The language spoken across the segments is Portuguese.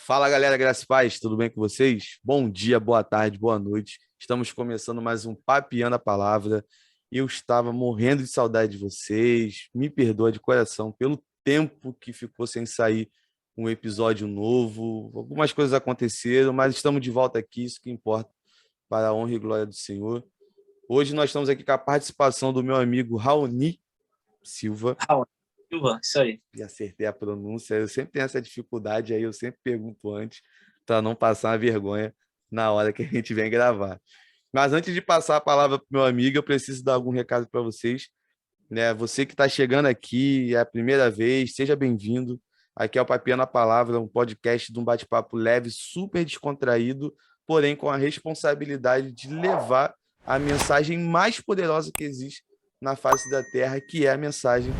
Fala galera, graças e paz, tudo bem com vocês? Bom dia, boa tarde, boa noite. Estamos começando mais um Papiando a Palavra. Eu estava morrendo de saudade de vocês. Me perdoa de coração pelo tempo que ficou sem sair um episódio novo. Algumas coisas aconteceram, mas estamos de volta aqui, isso que importa, para a honra e glória do Senhor. Hoje nós estamos aqui com a participação do meu amigo Raoni Silva. Raul Silva, isso aí. E acertei a pronúncia. Eu sempre tenho essa dificuldade aí, eu sempre pergunto antes, para não passar uma vergonha na hora que a gente vem gravar. Mas antes de passar a palavra para o meu amigo, eu preciso dar algum recado para vocês. Né? Você que está chegando aqui, é a primeira vez, seja bem-vindo. Aqui é o Papiando a Palavra, um podcast de um bate-papo leve, super descontraído, porém com a responsabilidade de levar a mensagem mais poderosa que existe na face da Terra, que é a mensagem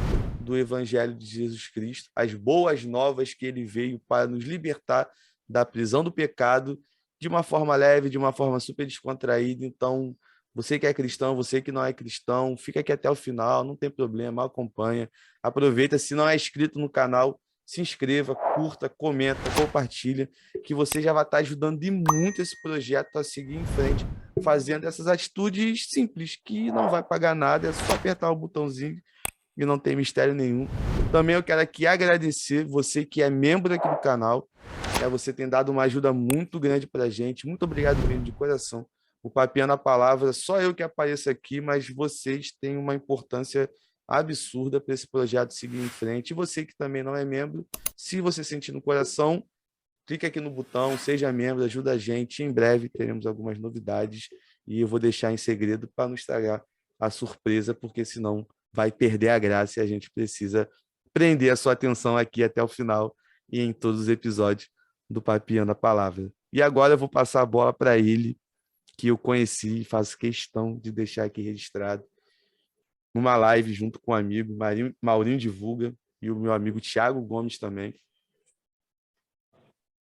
do Evangelho de Jesus Cristo, as boas novas que ele veio para nos libertar da prisão do pecado de uma forma leve, de uma forma super descontraída. Então, você que é cristão, você que não é cristão, fica aqui até o final, não tem problema, acompanha, aproveita. Se não é inscrito no canal, se inscreva, curta, comenta, compartilha, que você já vai estar ajudando de muito esse projeto a seguir em frente, fazendo essas atitudes simples, que não vai pagar nada, é só apertar o botãozinho e não tem mistério nenhum. Também eu quero aqui agradecer você que é membro aqui do canal, você tem dado uma ajuda muito grande para a gente, muito obrigado mesmo, de coração. O Papiando a Palavra, só eu que apareço aqui, mas vocês têm uma importância absurda para esse projeto seguir em frente. E você que também não é membro, se você sentir no coração, clique aqui no botão, seja membro, ajuda a gente. Em breve teremos algumas novidades e eu vou deixar em segredo para não estragar a surpresa, porque senão vai perder a graça e a gente precisa prender a sua atenção aqui até o final e em todos os episódios do Papiando a Palavra. E agora eu vou passar a bola para ele, que eu conheci e faço questão de deixar aqui registrado numa live junto com o amigo Maurinho Divulga e o meu amigo Thiago Gomes também.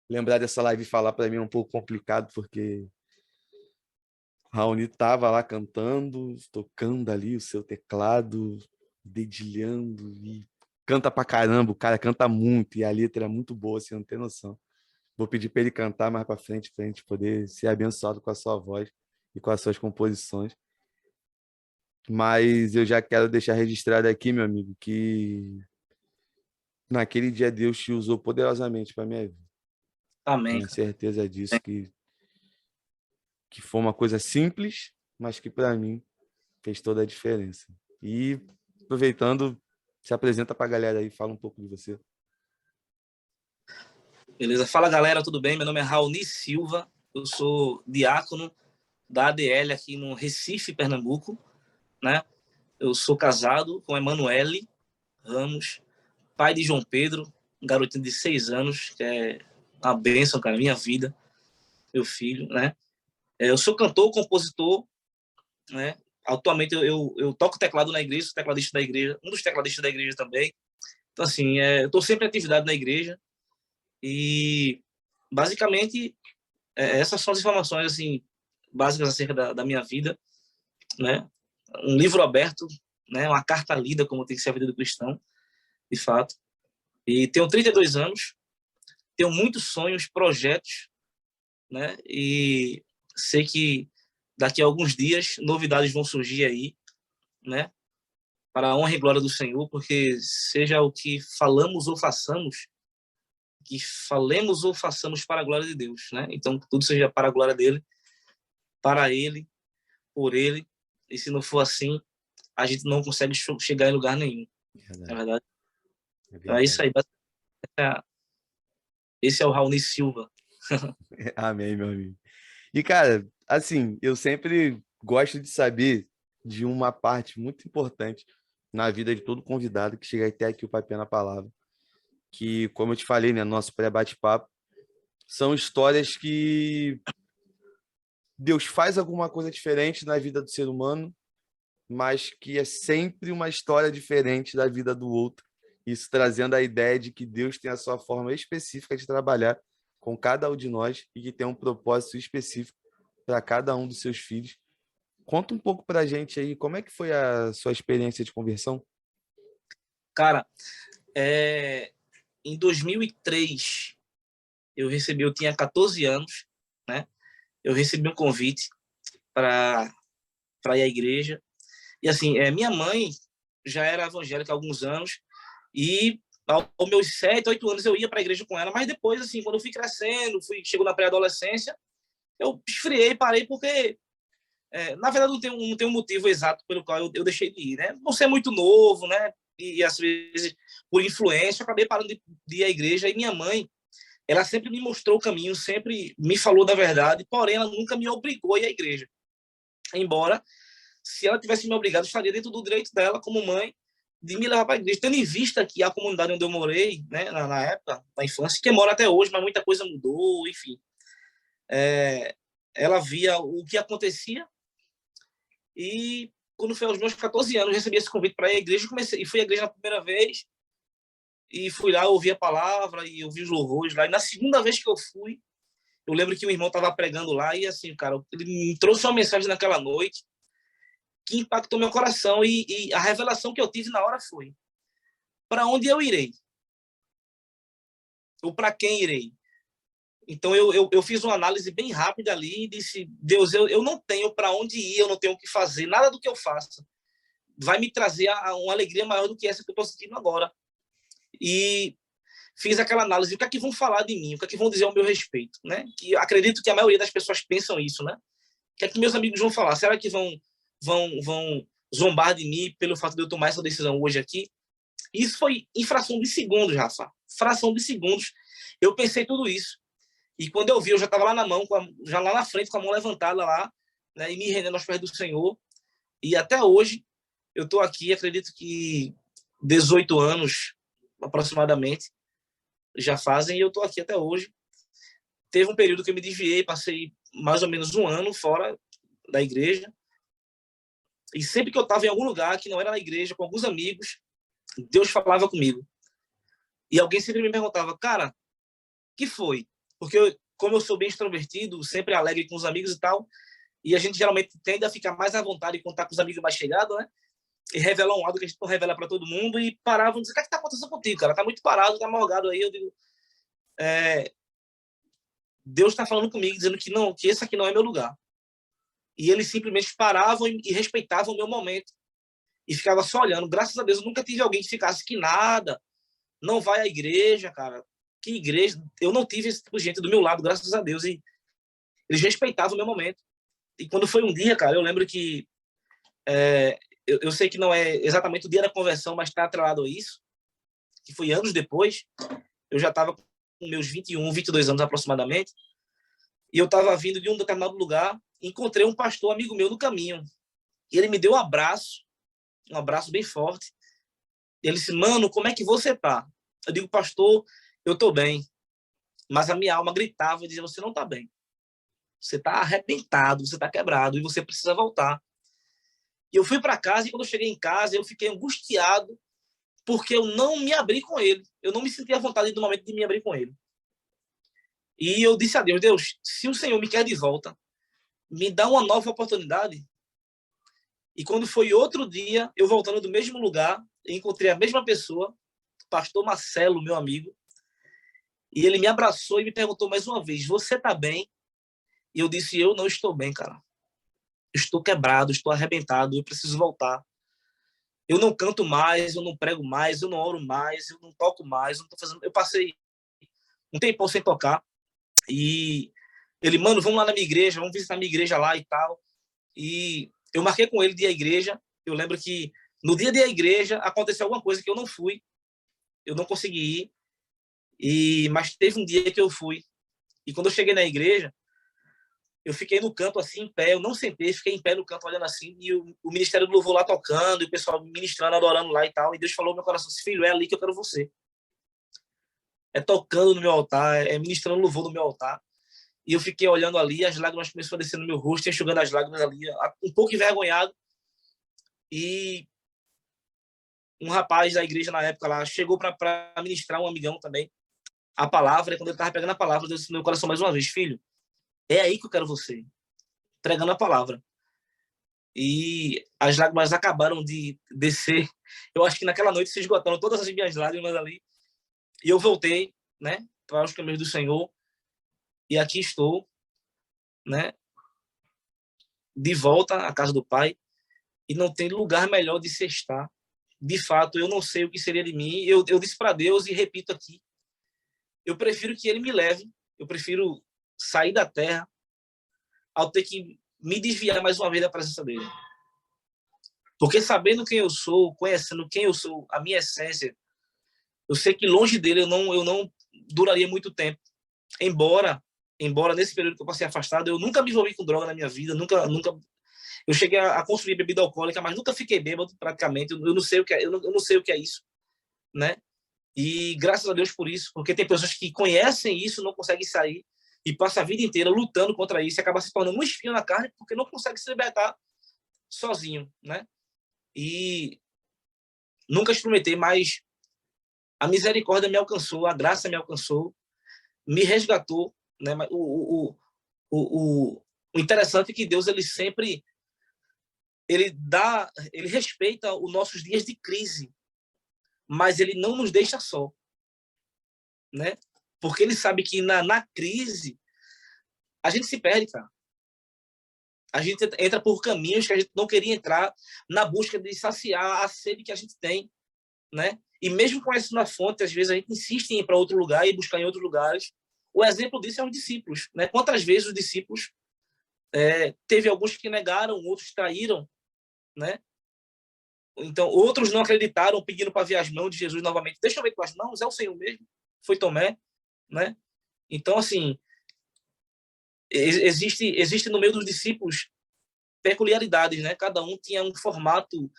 Lembrar dessa live e falar para mim é um pouco complicado, porque Raoni estava lá cantando, tocando ali o seu teclado, dedilhando e canta pra caramba, o cara canta muito e a letra é muito boa, você não tem noção. Vou pedir para ele cantar mais para frente, para a gente poder ser abençoado com a sua voz e com as suas composições. Mas eu já quero deixar registrado aqui, meu amigo, que naquele dia Deus te usou poderosamente para minha vida. Amém, Tenho cara. certeza disso, que foi uma coisa simples, mas que para mim fez toda a diferença. E aproveitando, se apresenta para a galera aí, fala um pouco de você. Beleza? Fala, galera, tudo bem? Meu nome é Raoni Silva, eu sou diácono da ADL aqui no Recife, Pernambuco, né? Eu sou casado com Emanuele Ramos, pai de João Pedro, um garotinho de 6 anos, que é uma bênção, cara, minha vida, meu filho, né? Eu sou cantor, compositor, né? Atualmente eu toco teclado na igreja, sou tecladista da igreja, um dos tecladistas da igreja também. Então, assim, eu estou sempre em atividade na igreja e, basicamente, essas são as informações, assim, básicas acerca da minha vida, né? Um livro aberto, né? Uma carta lida, como tem que ser a vida do cristão, de fato. E tenho 32 anos, tenho muitos sonhos, projetos, né? E sei que daqui a alguns dias novidades vão surgir aí, né? Para a honra e glória do Senhor, porque seja o que falamos ou façamos, que falemos ou façamos para a glória de Deus, né? Então, que tudo seja para a glória dele, para ele, por ele, e se não for assim, a gente não consegue chegar em lugar nenhum, na Verdade, verdade. é Então é isso verdade. aí, esse é o Raoni Silva. Amém, meu amigo. E, cara, assim, eu sempre gosto de saber de uma parte muito importante na vida de todo convidado que chega até aqui o Papel na Palavra, que, como eu te falei, né, nosso pré-bate-papo, são histórias que Deus faz alguma coisa diferente na vida do ser humano, mas que é sempre uma história diferente da vida do outro. Isso trazendo a ideia de que Deus tem a sua forma específica de trabalhar com cada um de nós e que tem um propósito específico para cada um dos seus filhos. Conta um pouco para a gente aí, como é que foi a sua experiência de conversão? Cara, em 2003, Eu tinha 14 anos, né? Eu recebi um convite para ir à igreja. E assim, minha mãe já era evangélica há alguns anos e aos meus 7, 8 anos eu ia para a igreja com ela, mas depois, assim, quando eu fui crescendo, chegou na pré-adolescência, eu esfriei, parei, porque, na verdade, não tem um motivo exato pelo qual eu deixei de ir, né? Você é muito novo, né? E às vezes, por influência, eu acabei parando de ir à igreja. E minha mãe, ela sempre me mostrou o caminho, sempre me falou da verdade, porém, ela nunca me obrigou a ir à igreja. Embora, se ela tivesse me obrigado, eu estaria dentro do direito dela, como mãe, de me levar para a igreja. Tendo em vista que a comunidade onde eu morei, né, na época, na infância, que mora até hoje, mas muita coisa mudou, enfim. Ela via o que acontecia e, quando foi aos meus 14 anos, eu recebi esse convite para ir à igreja e fui à igreja na primeira vez e fui lá, ouvi a palavra e ouvi os louvores lá. E na segunda vez que eu fui, eu lembro que um irmão estava pregando lá e, assim, cara, ele me trouxe uma mensagem naquela noite que impactou meu coração e a revelação que eu tive na hora foi: para onde eu irei? Ou para quem irei? Então eu fiz uma análise bem rápida ali e disse: Deus, eu não tenho para onde ir, eu não tenho o que fazer, nada do que eu faça vai me trazer uma alegria maior do que essa que eu estou sentindo agora. E fiz aquela análise: o que é que vão falar de mim, o que é que vão dizer ao meu respeito, né? Que acredito que a maioria das pessoas pensam isso, né? O que é que meus amigos vão falar? Será que vão zombar de mim pelo fato de eu tomar essa decisão hoje aqui? Isso foi em fração de segundos, Rafa. Fração de segundos. Eu pensei tudo isso. E quando eu vi, eu já estava lá na mão, já lá na frente, com a mão levantada lá, né, e me rendendo aos pés do Senhor. E até hoje, eu estou aqui, acredito que 18 anos, aproximadamente, já fazem, e eu estou aqui até hoje. Teve um período que eu me desviei, passei mais ou menos um ano fora da igreja. E sempre que eu estava em algum lugar que não era na igreja, com alguns amigos, Deus falava comigo. E alguém sempre me perguntava: cara, que foi? Porque como eu sou bem extrovertido, sempre alegre com os amigos e tal, e a gente geralmente tende a ficar mais à vontade quando tá com os amigos mais chegados, né? E revelar um lado que a gente não revela para todo mundo, e paravam e diziam: o que é que tá acontecendo contigo, cara? Tá muito parado, tá morgado aí. Eu digo: Deus está falando comigo, dizendo que não, que esse aqui não é meu lugar. E eles simplesmente paravam e respeitavam o meu momento. E ficava só olhando. Graças a Deus, eu nunca tive alguém que ficasse: que nada, não vai à igreja, cara. Que igreja? Eu não tive esse tipo de gente do meu lado, graças a Deus. E eles respeitavam o meu momento. E quando foi um dia, cara, eu lembro que eu sei que não é exatamente o dia da conversão, mas está atrelado a isso, que foi anos depois. Eu já estava com meus 21, 22 anos aproximadamente, e eu estava vindo de um determinado lugar, encontrei um pastor amigo meu no caminho, e ele me deu um abraço bem forte. E ele disse: mano, como é que você tá? Eu digo: pastor, eu tô bem. Mas a minha alma gritava e dizia: você não tá bem. Você tá arrebentado, você tá quebrado e você precisa voltar. E eu fui para casa, e quando eu cheguei em casa, eu fiquei angustiado porque eu não me abri com ele. Eu não me senti à vontade no momento de me abrir com ele. E eu disse a Deus: Deus, se o Senhor me quer de volta, me dá uma nova oportunidade. E quando foi outro dia, eu voltando do mesmo lugar, encontrei a mesma pessoa, pastor Marcelo, meu amigo, e ele me abraçou e me perguntou mais uma vez: você tá bem? E eu disse: eu não estou bem, cara. Estou quebrado, estou arrebentado, eu preciso voltar. Eu não canto mais, eu não prego mais, eu não oro mais, eu não toco mais, eu não tô fazendo. Eu passei um tempão sem tocar. E ele: mano, vamos lá na minha igreja, vamos visitar a minha igreja lá e tal. E eu marquei com ele de ir à igreja. Eu lembro que no dia da igreja aconteceu alguma coisa que eu não fui, eu não consegui ir, mas teve um dia que eu fui. E quando eu cheguei na igreja, eu fiquei no canto assim, em pé, eu não sentei, fiquei em pé no canto olhando assim, e o Ministério do Louvor lá tocando, e o pessoal ministrando, adorando lá e tal, e Deus falou no meu coração: filho, é ali que eu quero você. É tocando no meu altar, é ministrando louvor no meu altar. E eu fiquei olhando ali, as lágrimas começaram a descer no meu rosto, enxugando as lágrimas ali, um pouco envergonhado. E um rapaz da igreja na época lá chegou para ministrar, um amigão também, a palavra, e quando ele estava pegando a palavra, Deus disse no meu coração mais uma vez: filho, é aí que eu quero você, pregando a palavra. E as lágrimas acabaram de descer. Eu acho que naquela noite se esgotaram todas as minhas lágrimas ali. E eu voltei, né, para os caminhos do Senhor. E aqui estou, né, de volta à casa do Pai, e não tem lugar melhor de se estar. De fato, eu não sei o que seria de mim. Eu disse para Deus e repito aqui, eu prefiro que ele me leve, eu prefiro sair da terra ao ter que me desviar mais uma vez da presença dele. Porque sabendo quem eu sou, conhecendo quem eu sou, a minha essência, eu sei que longe dele eu não duraria muito tempo. Embora nesse período que eu passei afastado, eu nunca me envolvi com droga na minha vida, nunca eu cheguei a consumir bebida alcoólica, mas nunca fiquei bêbado praticamente. Eu não sei o que é, eu não sei o que é isso, né? E graças a Deus por isso, porque tem pessoas que conhecem isso, não conseguem sair e passa a vida inteira lutando contra isso e acaba se tornando um espinho na carne porque não consegue se libertar sozinho, né? E nunca experimentei, mas a misericórdia me alcançou, a graça me alcançou, me resgatou, né? O interessante é que Deus ele respeita os nossos dias de crise, mas ele não nos deixa só, né? Porque ele sabe que na crise a gente se perde, cara. A gente entra por caminhos que a gente não queria entrar na busca de saciar a sede que a gente tem, né? E mesmo com isso na fonte, às vezes a gente insiste em ir para outro lugar e buscar em outros lugares. O exemplo disso é os discípulos, né? Quantas vezes os discípulos teve alguns que negaram, outros traíram, né? Então, outros não acreditaram, pedindo para ver as mãos de Jesus novamente. Deixa eu ver com as mãos, é o Senhor mesmo. Foi Tomé, né? Então, assim, existe no meio dos discípulos peculiaridades, né? Cada um tinha um formato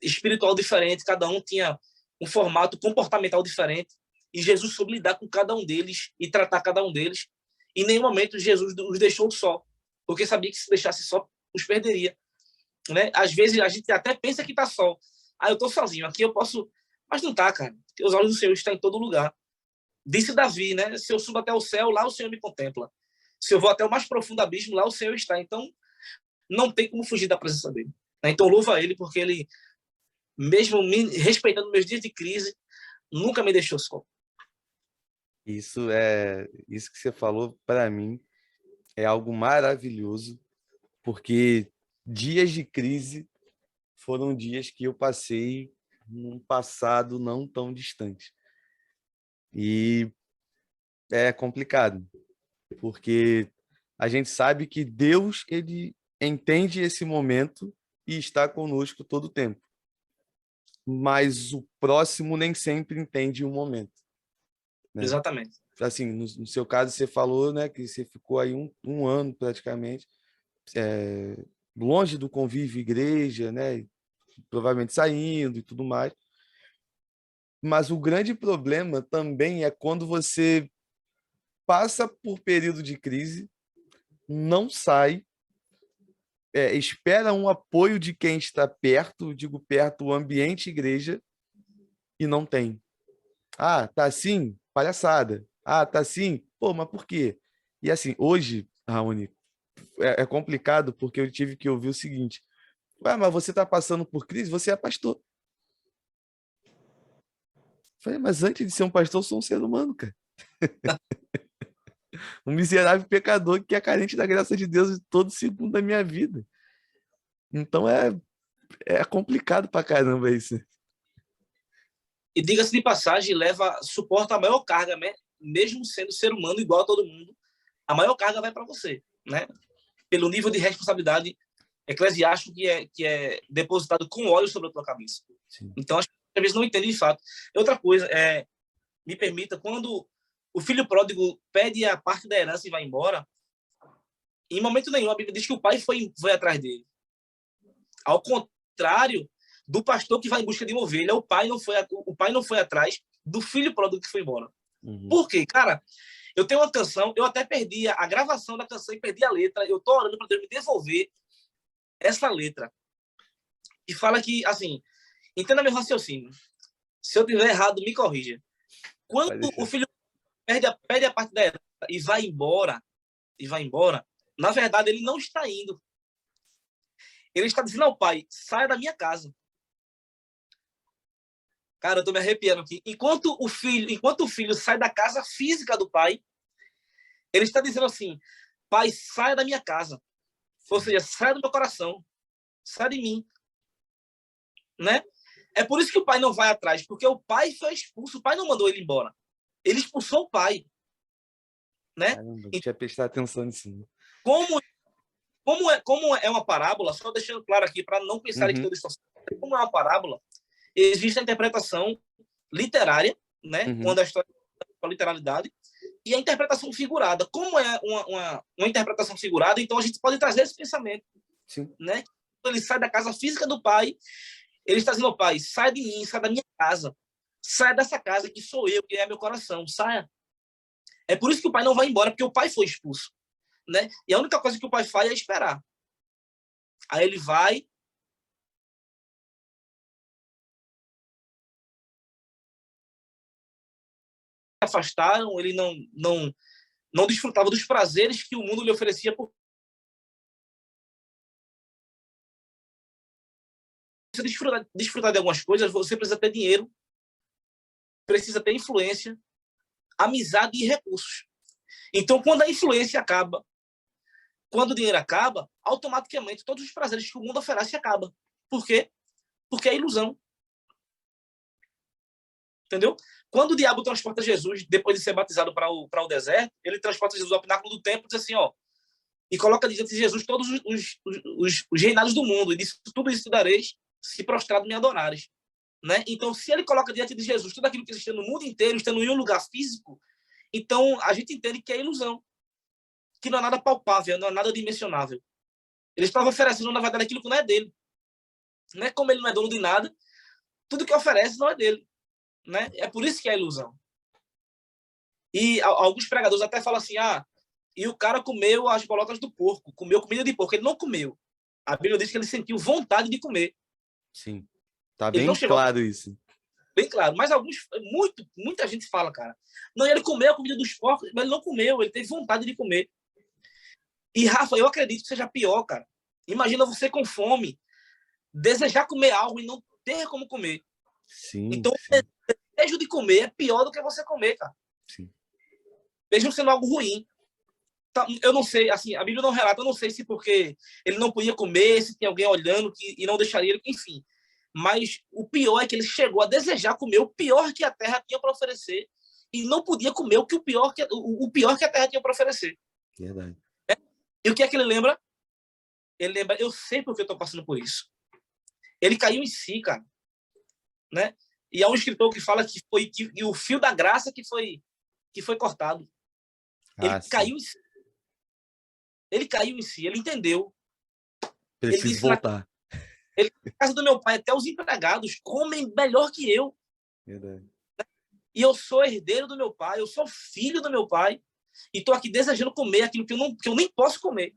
espiritual diferente, cada um tinha um formato comportamental diferente, e Jesus soube lidar com cada um deles e tratar cada um deles. Em nenhum momento Jesus os deixou só, porque sabia que se deixasse só, os perderia, né? Às vezes a gente até pensa que tá só. Ah, eu tô sozinho, aqui eu posso... Mas não tá, cara. Porque os olhos do Senhor estão em todo lugar. Disse Davi, né? Se eu subo até o céu, lá o Senhor me contempla. Se eu vou até o mais profundo abismo, lá o Senhor está. Então, não tem como fugir da presença dele. Então, louva a ele, porque ele, mesmo me respeitando meus dias de crise, nunca me deixou só. Isso que você falou para mim é algo maravilhoso, porque dias de crise foram dias que eu passei num passado não tão distante. E é complicado, porque a gente sabe que Deus, ele entende esse momento e está conosco todo o tempo. Mas o próximo nem sempre entende o momento, né? Exatamente. Assim, no seu caso, você falou, né, que você ficou aí um ano praticamente longe do convívio igreja, né? Provavelmente saindo e tudo mais. Mas o grande problema também é quando você passa por período de crise, não sai, espera um apoio de quem está perto, digo perto, o ambiente igreja, e não tem. Ah, tá assim? Palhaçada. Ah, tá assim? Pô, mas por quê? E assim, hoje, Raoni, é complicado porque eu tive que ouvir o seguinte: ué, mas você está passando por crise? Você é pastor. Eu falei, mas antes de ser um pastor, eu sou um ser humano, cara. Um miserável pecador que é carente da graça de Deus de todo segundo da minha vida. Então é complicado pra caramba isso. E diga-se de passagem, suporta a maior carga, né? Mesmo sendo ser humano igual a todo mundo, a maior carga vai para você, né? Pelo nível de responsabilidade eclesiástico que é depositado com óleo sobre a tua cabeça. Sim. Então, às vezes não entende de fato. Outra coisa, me permita, quando o filho pródigo pede a parte da herança e vai embora, em momento nenhum a Bíblia diz que o pai foi atrás dele. Ao contrário do pastor que vai em busca de uma ovelha, o pai não foi atrás do filho pródigo que foi embora. Uhum. Por quê? Cara, eu tenho uma canção, eu até perdi a gravação da canção e perdi a letra. Eu tô orando para Deus me devolver essa letra. E fala que, assim, entenda meu raciocínio. Se eu tiver errado, me corrija. Quando o filho perde a parte da herança e vai embora, na verdade, ele não está indo. Ele está dizendo ao pai, saia da minha casa. Cara, eu tô me arrepiando aqui. Enquanto o filho sai da casa física do pai, Ele está dizendo assim, pai, saia da minha casa. Ou seja, saia do meu coração. Saia de mim. Né? É por isso que o pai não vai atrás, porque o pai foi expulso, o pai não mandou ele embora. Ele expulsou o pai. Né? Caramba, tinha que prestar atenção nisso. Como é uma parábola, só deixando claro aqui, para não pensar que todos estão... Como é uma parábola, existe a interpretação literária, né? Quando a história é a literalidade, e a interpretação figurada. Como é uma interpretação figurada, então a gente pode trazer esse pensamento. Sim. Né? Quando ele sai da casa física do pai, ele está dizendo ao pai, sai de mim, sai da minha casa. Saia dessa casa que sou eu, que é meu coração. Saia. É por isso que o pai não vai embora, porque o pai foi expulso. Né? E a única coisa que o pai faz é esperar. Aí ele vai... afastaram, ele não desfrutava dos prazeres que o mundo lhe oferecia. Por você desfrutar de algumas coisas, você precisa ter dinheiro, precisa ter influência, amizade e recursos. Então, quando a influência acaba, quando o dinheiro acaba, automaticamente todos os prazeres que o mundo oferece acabam. Por quê? Porque é ilusão. Entendeu? Quando o diabo transporta Jesus, depois de ser batizado para o deserto, ele transporta Jesus ao pináculo do templo e diz assim, ó, e coloca diante de Jesus todos os reinados do mundo, e diz, tudo isso te dareis, se prostrado me adorares. Né? Então, se ele coloca diante de Jesus tudo aquilo que existe no mundo inteiro, estando em um lugar físico, então a gente entende que é ilusão, que não é nada palpável, não é nada dimensionável. Ele estava oferecendo, na verdade, aquilo que não é dele. Né? Como ele não é dono de nada, tudo que oferece não é dele. Né? É por isso que é ilusão. E alguns pregadores até falam assim, e o cara comeu as bolotas do porco, comeu comida de porco. Ele não comeu. A Bíblia diz que ele sentiu vontade de comer. Sim. Tá Ele bem não chegou claro isso. Bem claro. Mas muita gente fala, cara, não, ele comeu a comida dos porcos, mas ele não comeu, ele teve vontade de comer. E, Rafa, eu acredito que seja pior, cara. Imagina você com fome, desejar comer algo e não ter como comer. Sim, então, sim. o desejo de comer é pior do que você comer, cara. Sim. Mesmo sendo algo ruim. Eu não sei, assim, a Bíblia não relata, eu não sei se porque ele não podia comer, se tem alguém olhando e não deixaria ele, enfim. Mas o pior é que ele chegou a desejar comer o pior que a terra tinha para oferecer e não podia comer o pior que a terra tinha para oferecer. Verdade. E o que é que ele lembra? Ele lembra, eu sei porque eu estou passando por isso. Ele caiu em si, cara. Né? E há um escritor que fala que foi o fio da graça que foi cortado. Ele caiu em si. Ele caiu em si, ele entendeu. Preciso ele disse, voltar. Na casa do meu pai, até os empregados comem melhor que eu. Verdade. E eu sou herdeiro do meu pai, eu sou filho do meu pai, e estou aqui desejando comer aquilo que eu nem posso comer.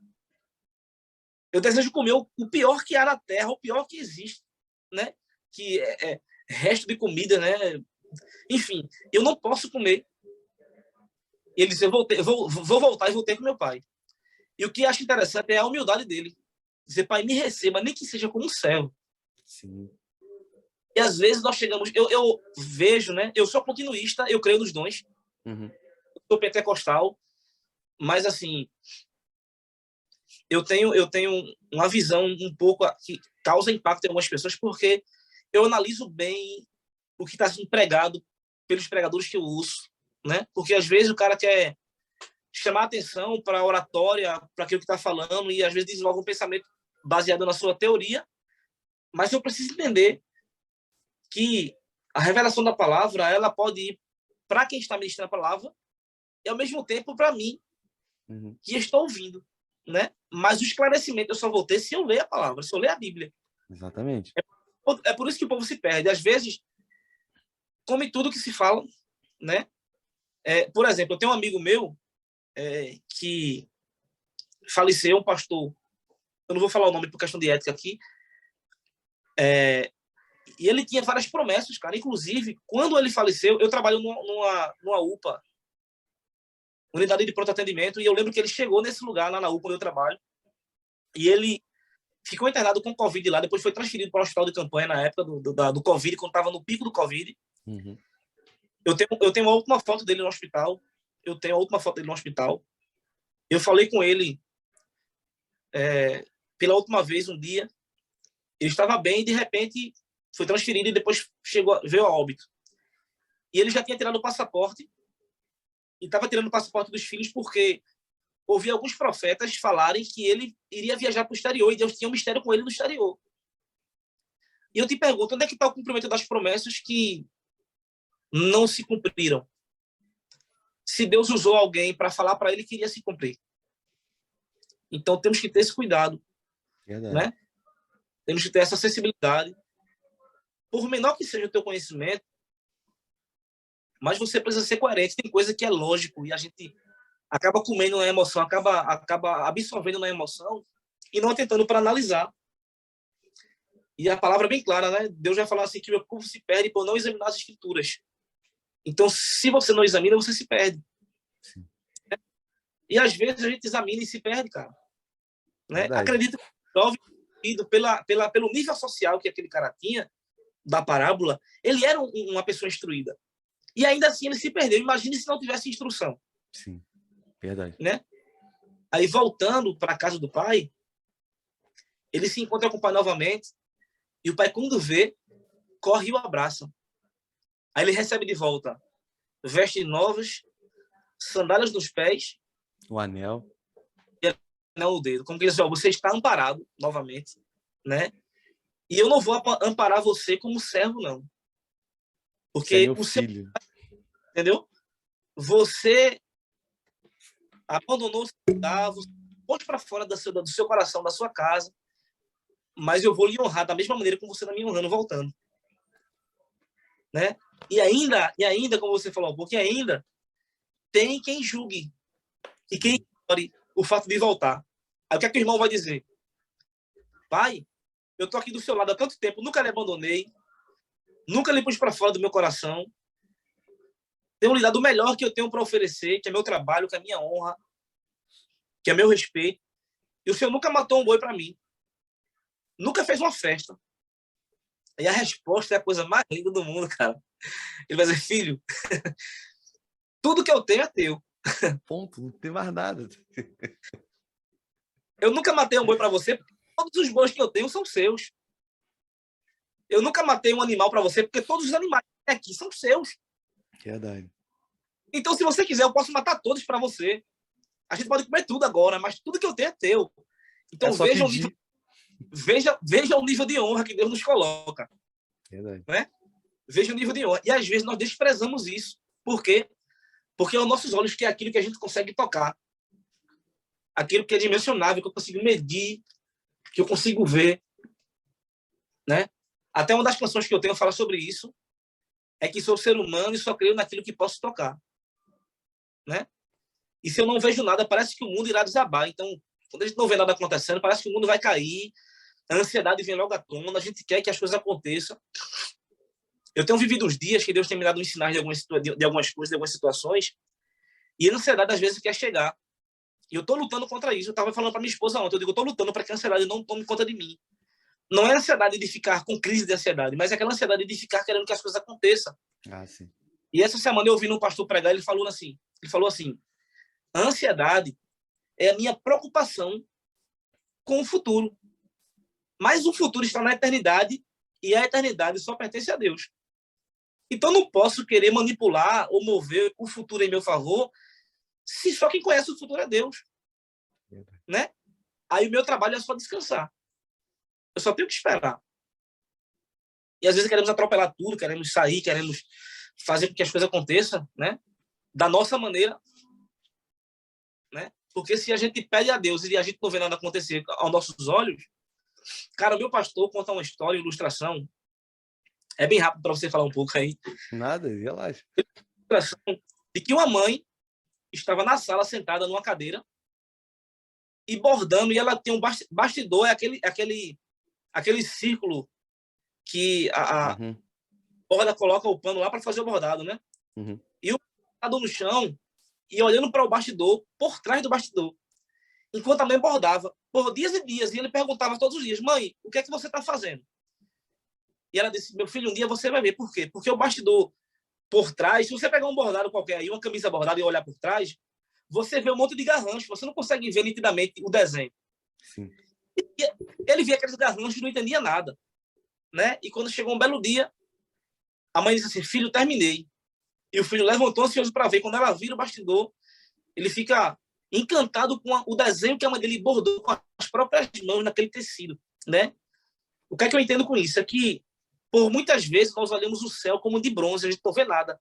Eu desejo comer o pior que há na terra, o pior que existe, né? Que é resto de comida, né? Enfim, eu não posso comer. Ele disse, eu vou voltar e voltei com meu pai. E o que eu acho interessante é a humildade dele. Dizer, pai, me receba, nem que seja como um servo. Sim. E às vezes nós chegamos... Eu vejo, né? Eu sou continuista, eu creio nos dons. Uhum. Eu sou pentecostal, mas assim... Eu tenho uma visão um pouco que causa impacto em algumas pessoas, porque eu analiso bem o que está sendo pregado pelos pregadores que eu uso, né? Porque às vezes o cara quer chamar atenção para a oratória, para aquilo que está falando, e às vezes desenvolve um pensamento baseado na sua teoria, mas eu preciso entender que a revelação da palavra, ela pode ir para quem está ministrando a palavra e ao mesmo tempo para mim, que estou ouvindo, né? Mas o esclarecimento eu só vou ter se eu ler a palavra, se eu ler a Bíblia. Exatamente. É por isso que o povo se perde. Às vezes, come tudo que se fala, né? Por exemplo, eu tenho um amigo meu que faleceu, um pastor. Eu não vou falar o nome por questão de ética aqui. E ele tinha várias promessas, cara. Inclusive, quando ele faleceu, eu trabalho numa UPA, Unidade de Pronto Atendimento, e eu lembro que ele chegou nesse lugar, lá na UPA onde eu trabalho, e ele ficou internado com Covid lá, depois foi transferido para o hospital de campanha na época do Covid, quando estava no pico do Covid. Uhum. Eu tenho a última foto dele no hospital. Eu falei com ele pela última vez um dia. Ele estava bem e, de repente, foi transferido e depois veio a óbito. E ele já tinha tirado o passaporte e estava tirando o passaporte dos filhos porque ouvi alguns profetas falarem que ele iria viajar para o exterior e Deus tinha um mistério com ele no exterior. E eu te pergunto, onde é que está o cumprimento das promessas que não se cumpriram? Se Deus usou alguém para falar para ele que iria se cumprir. Então, temos que ter esse cuidado. Né? Temos que ter essa sensibilidade. Por menor que seja o teu conhecimento, mas você precisa ser coerente. Tem coisa que é lógico e a gente acaba comendo na emoção, acaba absorvendo na emoção e não atentando para analisar. E a palavra é bem clara, né? Deus vai falar assim que o meu povo se perde por não examinar as escrituras. Então, se você não examina, você se perde. Sim. E às vezes a gente examina e se perde, cara. Né? Acredito que jovem, pelo nível social que aquele cara tinha, da parábola, ele era uma pessoa instruída. E ainda assim ele se perdeu. Imagine se não tivesse instrução. Sim, verdade. Né? Aí, voltando para a casa do pai, ele se encontra com o pai novamente, e o pai, quando vê, corre e o abraça. Aí ele recebe de volta vestes novas, sandálias nos pés, o anel e anel no dedo. Como que ele diz, você está amparado novamente, né? E eu não vou amparar você como servo, não. Porque o filho. Entendeu? Você abandonou o lugar, você pôs para fora do seu coração, da sua casa, mas eu vou lhe honrar da mesma maneira como você está me honrando voltando. Né? E ainda, como você falou um pouco, ainda tem quem julgue e quem ignore o fato de voltar. Aí o que é que o irmão vai dizer? Pai, eu estou aqui do seu lado há tanto tempo, nunca lhe abandonei, nunca lhe pus para fora do meu coração, tenho lhe dado o melhor que eu tenho para oferecer, que é meu trabalho, que é minha honra, que é meu respeito, e o senhor nunca matou um boi para mim, nunca fez uma festa. E a resposta é a coisa mais linda do mundo, cara. Ele vai dizer, filho, tudo que eu tenho é teu. Ponto, não tem mais nada. Eu nunca matei um boi para você, porque todos os bois que eu tenho são seus. Eu nunca matei um animal para você, porque todos os animais aqui são seus. Verdade. Então, se você quiser, eu posso matar todos para você. A gente pode comer tudo agora, mas tudo que eu tenho é teu. Então, veja o nível de honra que Deus nos coloca. Verdade. Né? Veja o nível de honra. E, às vezes, nós desprezamos isso. Por quê? Porque aos nossos olhos que é aquilo que a gente consegue tocar. Aquilo que é dimensionável, que eu consigo medir, que eu consigo ver. Né? Até uma das canções que eu tenho fala sobre isso, é que sou ser humano e só creio naquilo que posso tocar. Né? E se eu não vejo nada, parece que o mundo irá desabar. Então, quando a gente não vê nada acontecendo, parece que o mundo vai cair, a ansiedade vem logo à tona, a gente quer que as coisas aconteçam. Eu tenho vivido uns dias que Deus tem me dado sinais de algumas coisas, de algumas situações, e a ansiedade às vezes quer chegar. E eu estou lutando contra isso. Eu estava falando para minha esposa ontem, eu estou lutando para que a ansiedade não tome conta de mim. Não é a ansiedade de ficar com crise de ansiedade, mas é aquela ansiedade de ficar querendo que as coisas aconteçam. Ah, sim. E essa semana eu ouvi um pastor pregar, ele falou assim, a ansiedade é a minha preocupação com o futuro. Mas o futuro está na eternidade e a eternidade só pertence a Deus. Então, não posso querer manipular ou mover o futuro em meu favor se só quem conhece o futuro é Deus. Né? Aí o meu trabalho é só descansar. Eu só tenho que esperar. E às vezes queremos atropelar tudo, queremos sair, queremos fazer com que as coisas aconteçam, né? Da nossa maneira. Né? Porque se a gente pede a Deus e a gente não vê nada acontecer aos nossos olhos, cara, o meu pastor conta uma história, uma ilustração. É bem rápido para você falar um pouco aí. Nada, relaxa. Ilustração de que uma mãe estava na sala sentada numa cadeira e bordando, e ela tem um bastidor, é aquele círculo que a borda coloca o pano lá para fazer o bordado, né? Uhum. E o bordado no chão e olhando para o bastidor, por trás do bastidor, enquanto a mãe bordava, por dias e dias, e ele perguntava todos os dias, mãe, o que é que você está fazendo? E ela disse, meu filho, um dia você vai ver. Por quê? Porque o bastidor por trás, se você pegar um bordado qualquer aí, uma camisa bordada e olhar por trás, você vê um monte de garrancho, você não consegue ver nitidamente o desenho. Sim. E ele via aqueles garranchos e não entendia nada, né? E quando chegou um belo dia, a mãe disse assim, filho, terminei. E o filho levantou ansioso para ver. Quando ela vira o bastidor, ele fica encantado com o desenho que a mãe dele bordou com as próprias mãos naquele tecido, né? O que é que eu entendo com isso? É que, por muitas vezes, nós olhamos o céu como de bronze, a gente não vê nada.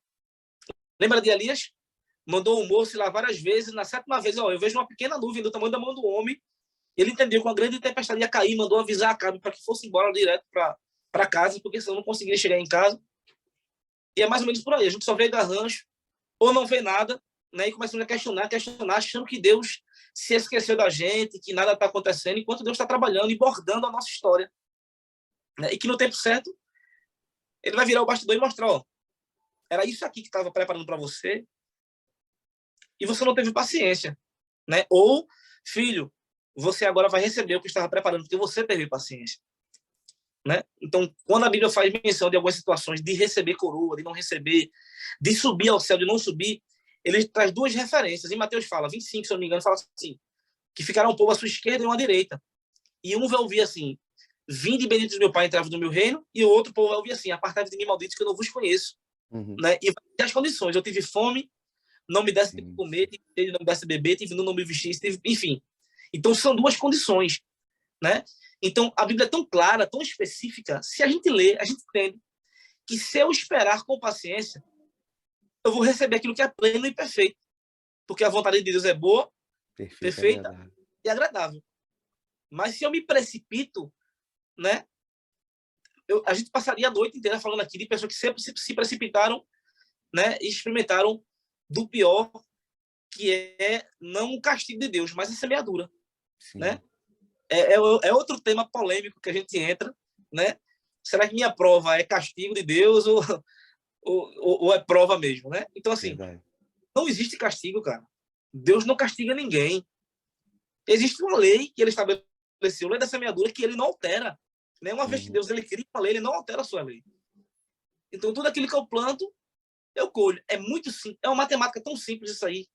Lembra de Elias? Mandou o moço ir lá várias vezes, na sétima vez, ó, eu vejo uma pequena nuvem do tamanho da mão do homem. Ele entendeu que uma grande tempestade ia cair, mandou avisar Acabe para que fosse embora direto para casa, porque senão não conseguiria chegar em casa. E é mais ou menos por aí. A gente só vê garrancho, ou não vê nada, né? E começamos a questionar, achando que Deus se esqueceu da gente, que nada está acontecendo, enquanto Deus está trabalhando e bordando a nossa história. Né? E que no tempo certo, ele vai virar o bastidor e mostrar, ó, era isso aqui que estava preparando para você, e você não teve paciência. Né? Ou, filho, você agora vai receber o que estava preparando, porque você teve paciência. Né? Então, quando a Bíblia faz menção de algumas situações de receber coroa, de não receber, de subir ao céu, de não subir, ele traz duas referências. Em Mateus fala, 25, se eu não me engano, fala assim, que ficará um povo à sua esquerda e um à direita. E um vai ouvir assim, vinde bendito do meu Pai, entrai no meu reino, e o outro povo vai ouvir assim, apartai-vos de mim, malditos, que eu não vos conheço. Uhum. Né? E vai ter as condições. Eu tive fome, não me desse de Sim. comer, tive sede, não me desse de beber, tive nu, não me vestisse, enfim. Então, são duas condições. Né? Então, a Bíblia é tão clara, tão específica, se a gente lê, a gente entende que se eu esperar com paciência, eu vou receber aquilo que é pleno e perfeito. Porque a vontade de Deus é boa, Perfeito, perfeita agradável. e agradável. Mas se eu me precipito, né, a gente passaria a noite inteira falando aqui de pessoas que sempre se precipitaram, né, e experimentaram do pior, que é não o castigo de Deus, mas a semeadura. Sim. Né? É outro tema polêmico que a gente entra, né? Será que minha prova é castigo de Deus ou é prova mesmo, né? Então, assim, Verdade. não existe castigo, cara. Deus não castiga ninguém. Existe uma lei que ele estabeleceu, a lei da semeadura, que ele não altera. Né? Uma vez que Uhum. Deus ele cria uma lei, ele não altera a sua lei. Então, tudo aquilo que eu planto, eu colho. É muito simples. É uma matemática tão simples isso aí.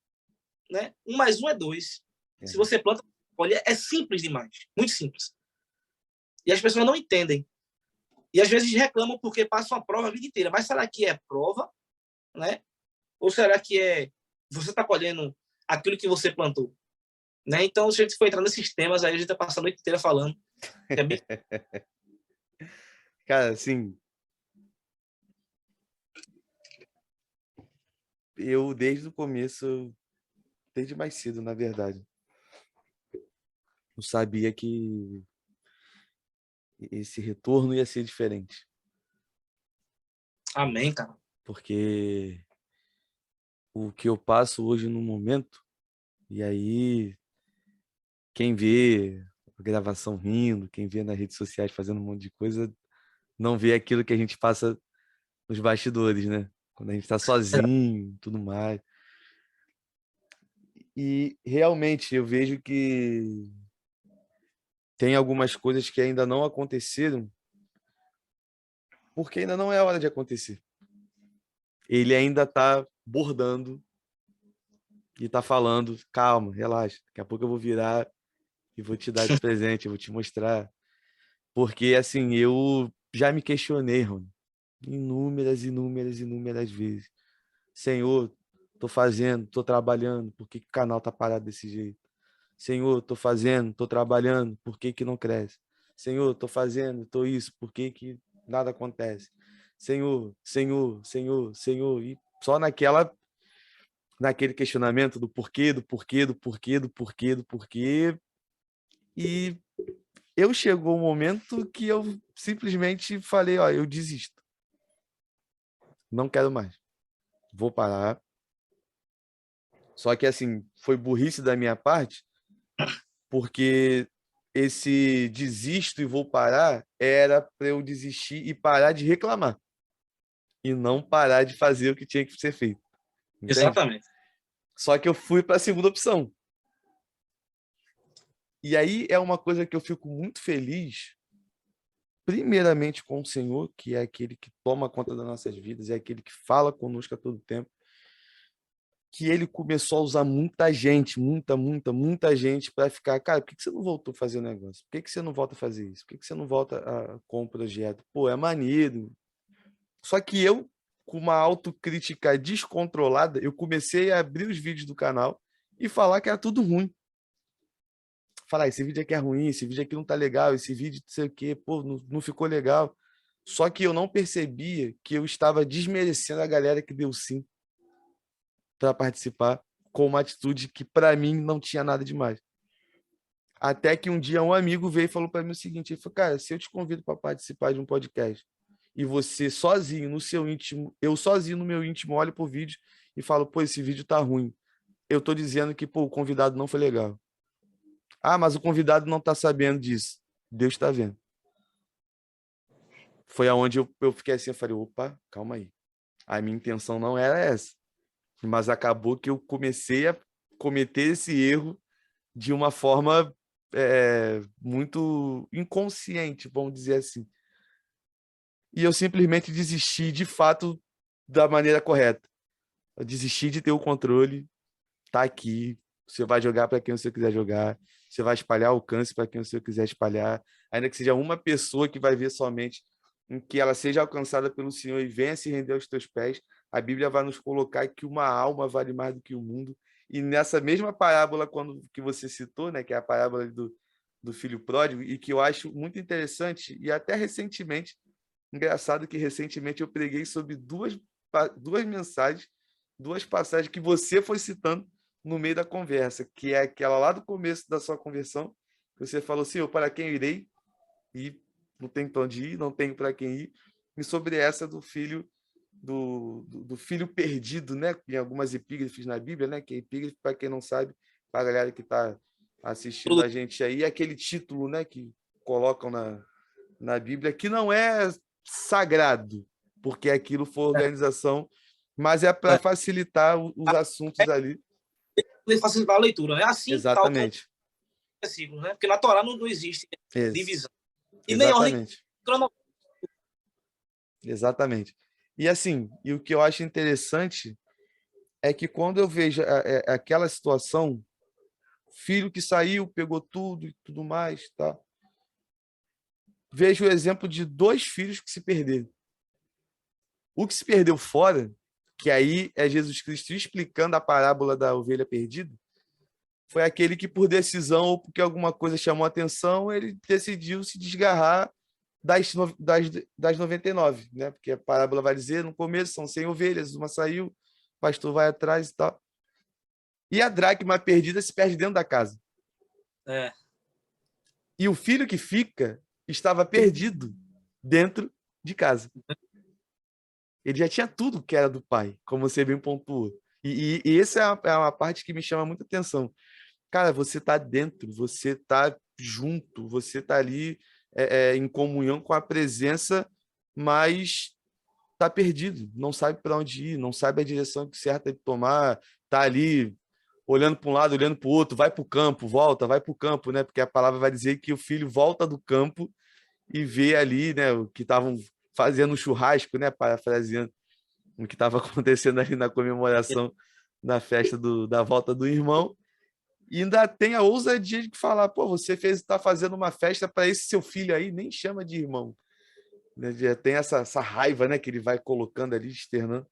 Né? 1 mais 1 é 2. Se Verdade. você planta, colhe, é simples demais. Muito simples. E as pessoas não entendem. E às vezes reclamam porque passam a prova a vida inteira. Mas será que é prova? Né? Ou será que é você está colhendo aquilo que você plantou? Né? Então, se a gente for entrar nesses temas, aí a gente vai passar a noite inteira falando. É bem... Cara, assim, eu desde o começo, desde mais cedo, na verdade, eu sabia que esse retorno ia ser diferente. Amém, cara. Porque o que eu passo hoje no momento, e aí quem vê a gravação rindo, quem vê nas redes sociais fazendo um monte de coisa, não vê aquilo que a gente passa nos bastidores, né? Quando a gente está sozinho, tudo mais. E realmente eu vejo que tem algumas coisas que ainda não aconteceram, porque ainda não é hora de acontecer. Ele ainda está bordando e está falando, calma, relaxa, daqui a pouco eu vou virar e vou te dar esse presente, eu vou te mostrar. Porque, assim, eu já me questionei, Rony, inúmeras vezes. Senhor, tô fazendo, tô trabalhando, por que que o canal tá parado desse jeito? Senhor, tô fazendo, tô trabalhando, por que que não cresce? Senhor, tô fazendo, tô isso, por que que nada acontece? Senhor, Senhor, Senhor, Senhor, e só naquele questionamento do porquê, do porquê, do porquê, do porquê, do porquê, e eu chegou um momento que eu simplesmente falei, ó, eu desisto. Não quero mais. Vou parar. Só que assim, foi burrice da minha parte, porque esse desisto e vou parar era para eu desistir e parar de reclamar e não parar de fazer o que tinha que ser feito. Entende? Exatamente. Só que eu fui para a segunda opção. E aí é uma coisa que eu fico muito feliz, primeiramente com o Senhor, que é aquele que toma conta das nossas vidas, é aquele que fala conosco a todo tempo, que ele começou a usar muita gente, muita gente para ficar, cara, por que você não voltou a fazer o negócio? Por que você não volta a fazer isso? Por que você não volta com o projeto? Pô, é maneiro. Só que eu, com uma autocrítica descontrolada, eu comecei a abrir os vídeos do canal e falar que era tudo ruim. Falar, esse vídeo aqui é ruim, esse vídeo aqui não tá legal, esse vídeo não sei o quê, pô, não ficou legal. Só que eu não percebia que eu estava desmerecendo a galera que deu sim para participar com uma atitude que para mim não tinha nada demais. Até que um dia um amigo veio e falou para mim o seguinte, ele falou, cara, se eu te convido para participar de um podcast e você sozinho no seu íntimo, eu sozinho no meu íntimo olho pro vídeo e falo, pô, esse vídeo tá ruim. Eu tô dizendo que, pô, o convidado não foi legal. Ah, mas o convidado não tá sabendo disso. Deus tá vendo. Foi aonde eu fiquei assim, eu falei, opa, calma aí. A minha intenção não era essa. Mas acabou que eu comecei a cometer esse erro de uma forma muito inconsciente, vamos dizer assim. E eu simplesmente desisti, de fato, da maneira correta. Eu desisti de ter o controle, tá aqui, você vai jogar para quem você quiser jogar, você vai espalhar alcance para quem você quiser espalhar, ainda que seja uma pessoa que vai ver somente, em que ela seja alcançada pelo Senhor e venha se render aos teus pés. A Bíblia vai nos colocar que uma alma vale mais do que o mundo. E nessa mesma parábola que você citou, né, que é a parábola do filho pródigo, e que eu acho muito interessante, e até recentemente, engraçado que recentemente eu preguei sobre duas mensagens, duas passagens que você foi citando no meio da conversa, que é aquela lá do começo da sua conversão, que você falou, Senhor, para quem irei? E não tem para onde ir, não tenho para quem ir. E sobre essa do filho do filho perdido, né? Em algumas epígrafes na Bíblia, né? Que é epígrafe, para quem não sabe, para a galera que está assistindo a gente aí, é aquele título, né? Que colocam na Bíblia, que não é sagrado, porque aquilo foi organização, mas é para facilitar os assuntos ali. Facilitar a leitura, né? Assim, tal como Exatamente. versículos, né? Porque na Torá não existe divisão. E nem ordem Exatamente. cronológica. Exatamente. E assim, e o que eu acho interessante é que quando eu vejo aquela situação, filho que saiu, pegou tudo e tudo mais, tá? Vejo o exemplo de dois filhos que se perderam. O que se perdeu fora, que aí é Jesus Cristo explicando a parábola da ovelha perdida, foi aquele que, por decisão ou porque alguma coisa chamou a atenção, ele decidiu se desgarrar das 99, né? Porque a parábola vai dizer, no começo são 100 ovelhas, uma saiu, o pastor vai atrás e tal. E a dracma perdida se perde dentro da casa. É. E o filho que fica estava perdido dentro de casa. Ele já tinha tudo que era do pai, como você bem pontuou. E essa é uma parte que me chama muita atenção. Cara, você está dentro, você está junto, você está ali em comunhão com a presença, mas está perdido, não sabe para onde ir, não sabe a direção certa de tomar, está ali olhando para um lado, olhando para o outro, vai para o campo, volta, vai para o campo, né? Porque a palavra vai dizer que o filho volta do campo e vê ali, né, o que estavam fazendo um churrasco, né, parafraseando o que estava acontecendo ali na comemoração da festa da volta do irmão. E ainda tem a ousadia de falar, pô, você está fazendo uma festa para esse seu filho aí, nem chama de irmão. Já tem essa raiva, né, que ele vai colocando ali, externando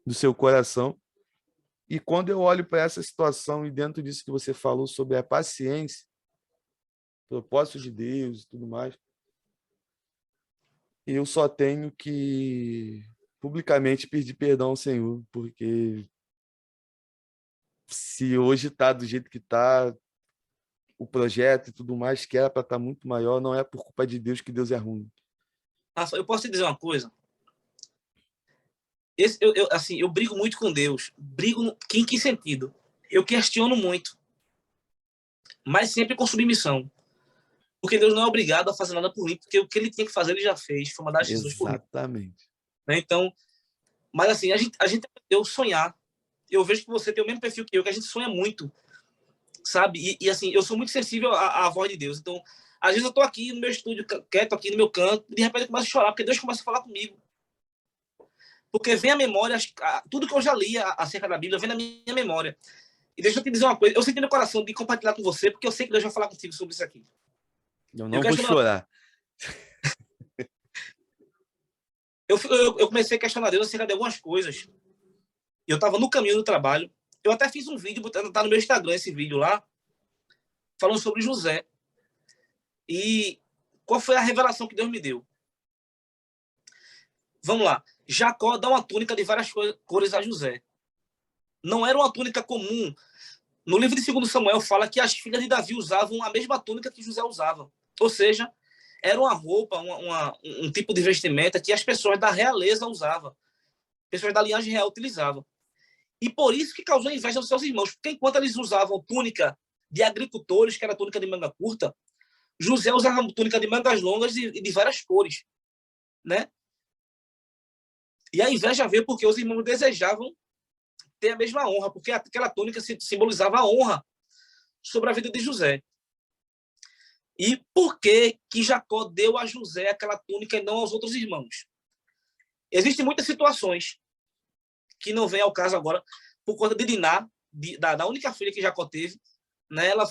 do seu coração. E quando eu olho para essa situação e dentro disso que você falou sobre a paciência, propósito de Deus e tudo mais, eu só tenho que publicamente pedir perdão ao Senhor, porque se hoje está do jeito que está, o projeto e tudo mais, que era para estar muito maior, não é por culpa de Deus que Deus é ruim. Rafa, eu posso te dizer uma coisa? Assim, eu brigo muito com Deus. Brigo em que sentido? Eu questiono muito, mas sempre com submissão. Porque Deus não é obrigado a fazer nada por mim, porque o que ele tinha que fazer, ele já fez. Foi mandar Jesus por mim. Exatamente. Né? Então, mas assim, a gente aprendeu a sonhar. Eu vejo que você tem o mesmo perfil que eu, que a gente sonha muito, sabe? E assim, eu sou muito sensível à voz de Deus. Então, às vezes eu tô aqui no meu estúdio, quieto aqui no meu canto, e de repente eu começo a chorar, porque Deus começa a falar comigo. Porque vem à memória, tudo que eu já li acerca da Bíblia vem na minha memória. E deixa eu te dizer uma coisa, eu senti no coração de compartilhar com você, porque eu sei que Deus vai falar contigo sobre isso aqui. Eu não vou chorar. Eu comecei a questionar Deus acerca de algumas coisas. Eu estava no caminho do trabalho. Eu até fiz um vídeo, tá no meu Instagram esse vídeo lá, falando sobre José. E qual foi a revelação que Deus me deu? Vamos lá. Jacó dá uma túnica de várias cores a José. Não era uma túnica comum. No livro de 2 Samuel fala que as filhas de Davi usavam a mesma túnica que José usava. Ou seja, era uma roupa, um tipo de vestimenta que as pessoas da realeza usavam. Pessoas da linhagem real utilizavam. E por isso que causou inveja dos seus irmãos. Porque enquanto eles usavam túnica de agricultores, que era túnica de manga curta, José usava túnica de mangas longas e de várias cores, né? E a inveja veio porque os irmãos desejavam ter a mesma honra, porque aquela túnica simbolizava a honra sobre a vida de José. E por que Jacó deu a José aquela túnica e não aos outros irmãos? Existem muitas situações que não vem ao caso agora, por conta de Diná, da única filha que Jacó teve, né? Ela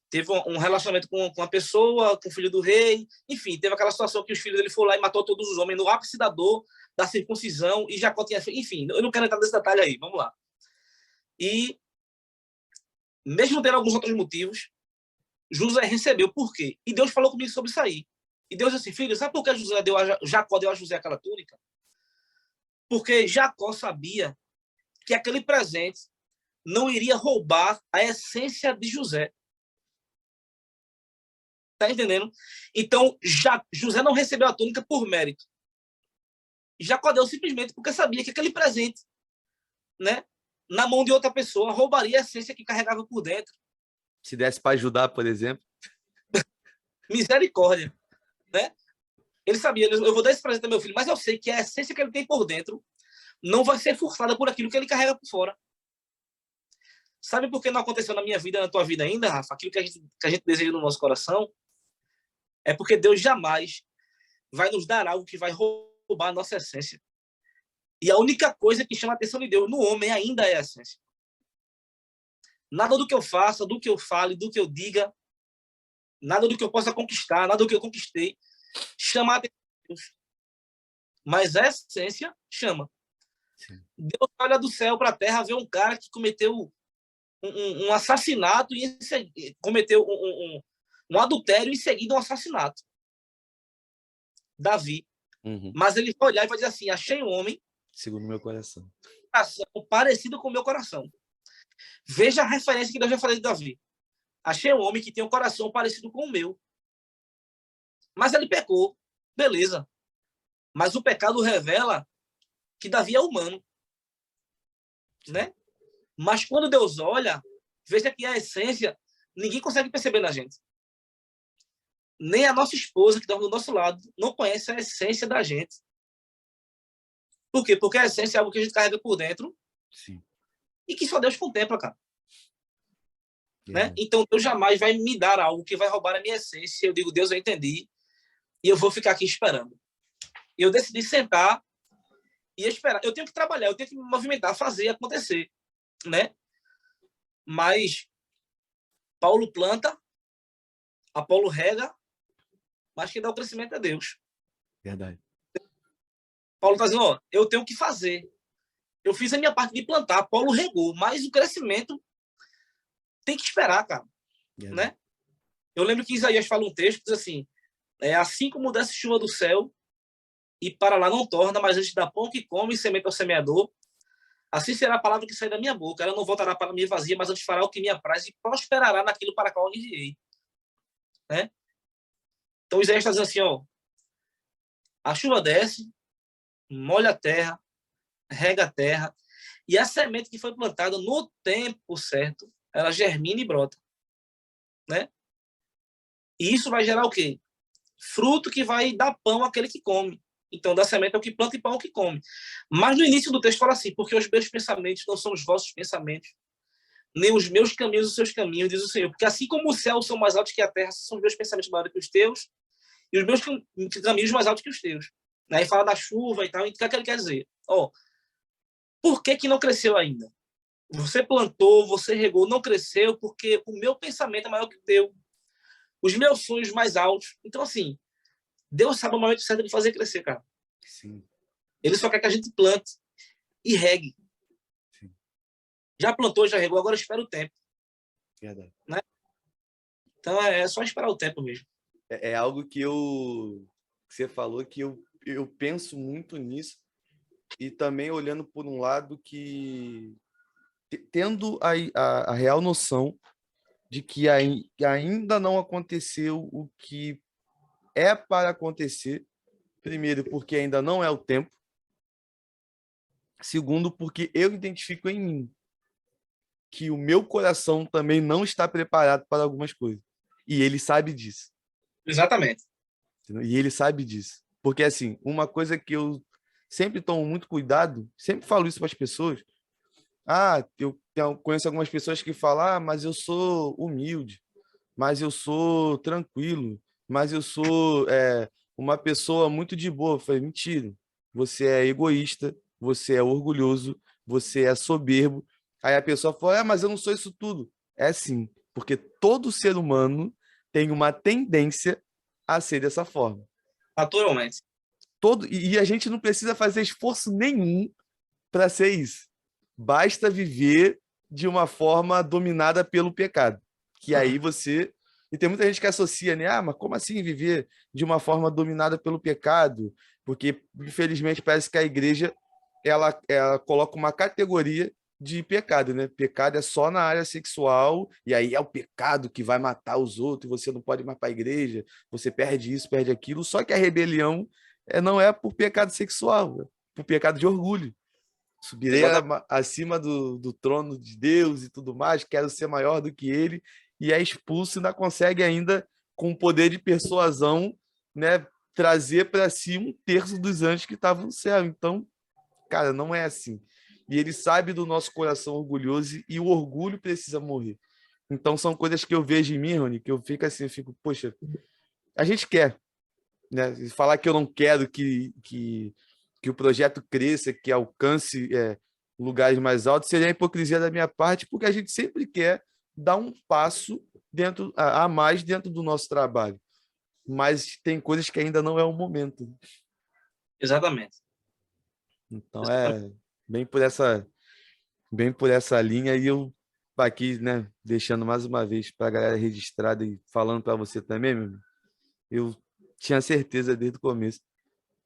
teve um relacionamento com uma pessoa, com o filho do rei, enfim, teve aquela situação que os filhos dele foram lá e matou todos os homens no ápice da dor, da circuncisão, e Jacó tinha feito, enfim, eu não quero entrar nesse detalhe aí, vamos lá. E, mesmo tendo alguns outros motivos, José recebeu, por quê? E Deus falou comigo sobre isso aí. E Deus disse assim, filho, sabe por que Jacó deu a José aquela túnica? Porque Jacó sabia que aquele presente não iria roubar a essência de José. Tá entendendo? Então, José não recebeu a túnica por mérito. Jacó deu simplesmente porque sabia que aquele presente, né, na mão de outra pessoa, roubaria a essência que carregava por dentro. Se desse para ajudar, por exemplo. Misericórdia, né? Ele sabia, eu vou dar esse presente ao meu filho, mas eu sei que a essência que ele tem por dentro não vai ser forçada por aquilo que ele carrega por fora. Sabe por que não aconteceu na minha vida, na tua vida ainda, Rafa? Aquilo que a gente deseja no nosso coração é porque Deus jamais vai nos dar algo que vai roubar a nossa essência. E a única coisa que chama a atenção de Deus no homem ainda é a essência. Nada do que eu faça, do que eu fale, do que eu diga, nada do que eu possa conquistar, nada do que eu conquistei, chama a atenção de Deus. Mas a essência chama. Sim. Deus olha do céu para a terra, vê um cara que cometeu um assassinato e cometeu um adultério e em seguida um assassinato. Davi. Uhum. Mas ele vai olhar e vai dizer assim, achei um homem segundo o meu coração. Parecido com o meu coração. Veja a referência que Deus já falou de Davi. Achei um homem que tem um coração parecido com o meu. Mas ele pecou. Beleza. Mas o pecado revela que Davi é humano. Né? Mas quando Deus olha, veja que a essência, ninguém consegue perceber na gente. Nem a nossa esposa, que está do nosso lado, não conhece a essência da gente. Por quê? Porque a essência é algo que a gente carrega por dentro. Sim. E que só Deus contempla, cara. Né? Então, Deus jamais vai me dar algo que vai roubar a minha essência. Eu digo, Deus, eu entendi. E eu vou ficar aqui esperando. E eu decidi sentar e esperar. Eu tenho que trabalhar, eu tenho que me movimentar, fazer acontecer. Né? Mas Paulo planta, Apolo rega, mas quem dá o crescimento é Deus. Verdade. Paulo está dizendo, ó, eu tenho que fazer. Eu fiz a minha parte de plantar, Paulo regou, mas o crescimento tem que esperar, cara. Né? Eu lembro que Isaías fala um texto que diz assim, assim como desce chuva do céu e para lá não torna, mas antes dá pão que come e semente ao semeador, assim será a palavra que sai da minha boca. Ela não voltará para mim vazia, mas antes fará o que me apraz e prosperará naquilo para qual eu enviei. Né? Então Isaías está dizendo assim, ó, a chuva desce, molha a terra, rega a terra, e a semente que foi plantada no tempo certo, ela germina e brota. Né? E isso vai gerar o quê? Fruto que vai dar pão àquele que come. Então, da semente é o que planta e pão é o que come. Mas no início do texto fala assim, porque os meus pensamentos não são os vossos pensamentos, nem os meus caminhos os seus caminhos, diz o Senhor. Porque assim como os céus são mais altos que a terra, são os meus pensamentos maiores que os teus, e os meus caminhos mais altos que os teus. Aí fala da chuva e tal. E o que é que ele quer dizer? Ó, por que que não cresceu ainda? Você plantou, você regou, não cresceu porque o meu pensamento é maior que o teu. Os meus sonhos mais altos. Então, assim, Deus sabe o momento certo de fazer crescer, cara. Sim, Ele só quer que a gente plante e regue. sim, Já plantou, já regou, agora espera o tempo. verdade. Né? Então, é só esperar o tempo mesmo. É algo que você falou que eu penso muito nisso e também olhando por um lado que tendo a real noção de que ainda não aconteceu o que é para acontecer. Primeiro, porque ainda não é o tempo. Segundo, porque eu identifico em mim que o meu coração também não está preparado para algumas coisas. E ele sabe disso. Exatamente. Entendeu? E ele sabe disso. Porque, assim, uma coisa que eu sempre tomo muito cuidado, sempre falo isso para as pessoas. Ah, eu conheço algumas pessoas que falam, ah, mas eu sou humilde, mas eu sou tranquilo, mas eu sou uma pessoa muito de boa. Eu falei, mentira. Você é egoísta, você é orgulhoso, você é soberbo. Aí a pessoa fala, ah, mas eu não sou isso tudo. É sim, porque todo ser humano tem uma tendência a ser dessa forma. Naturalmente. E a gente não precisa fazer esforço nenhum para ser isso. Basta viver de uma forma dominada pelo pecado. Que aí você. E tem muita gente que associa, né? Ah, mas como assim viver de uma forma dominada pelo pecado? Porque, infelizmente, parece que a igreja ela coloca uma categoria de pecado, né? Pecado é só na área sexual, e aí é o pecado que vai matar os outros, você não pode ir mais para a igreja, você perde isso, perde aquilo. Só que a rebelião não é por pecado sexual, é por pecado de orgulho. Subirei Exatamente. acima do trono de Deus e tudo mais, quero ser maior do que ele, e é expulso e não consegue ainda, com o poder de persuasão, né, trazer para si um terço dos anjos que estavam no céu. Então, cara, não é assim. E ele sabe do nosso coração orgulhoso e o orgulho precisa morrer. Então, são coisas que eu vejo em mim, Rony, que eu fico assim, eu fico, poxa, a gente quer, né? Falar que eu não quero que o projeto cresça, que alcance lugares mais altos, seria a hipocrisia da minha parte, porque a gente sempre quer dar um passo a mais dentro do nosso trabalho. Mas tem coisas que ainda não é o momento. Exatamente. Então Exatamente. bem por essa linha e eu aqui, né, deixando mais uma vez para a galera registrada e falando para você também, meu amigo, eu tinha certeza desde o começo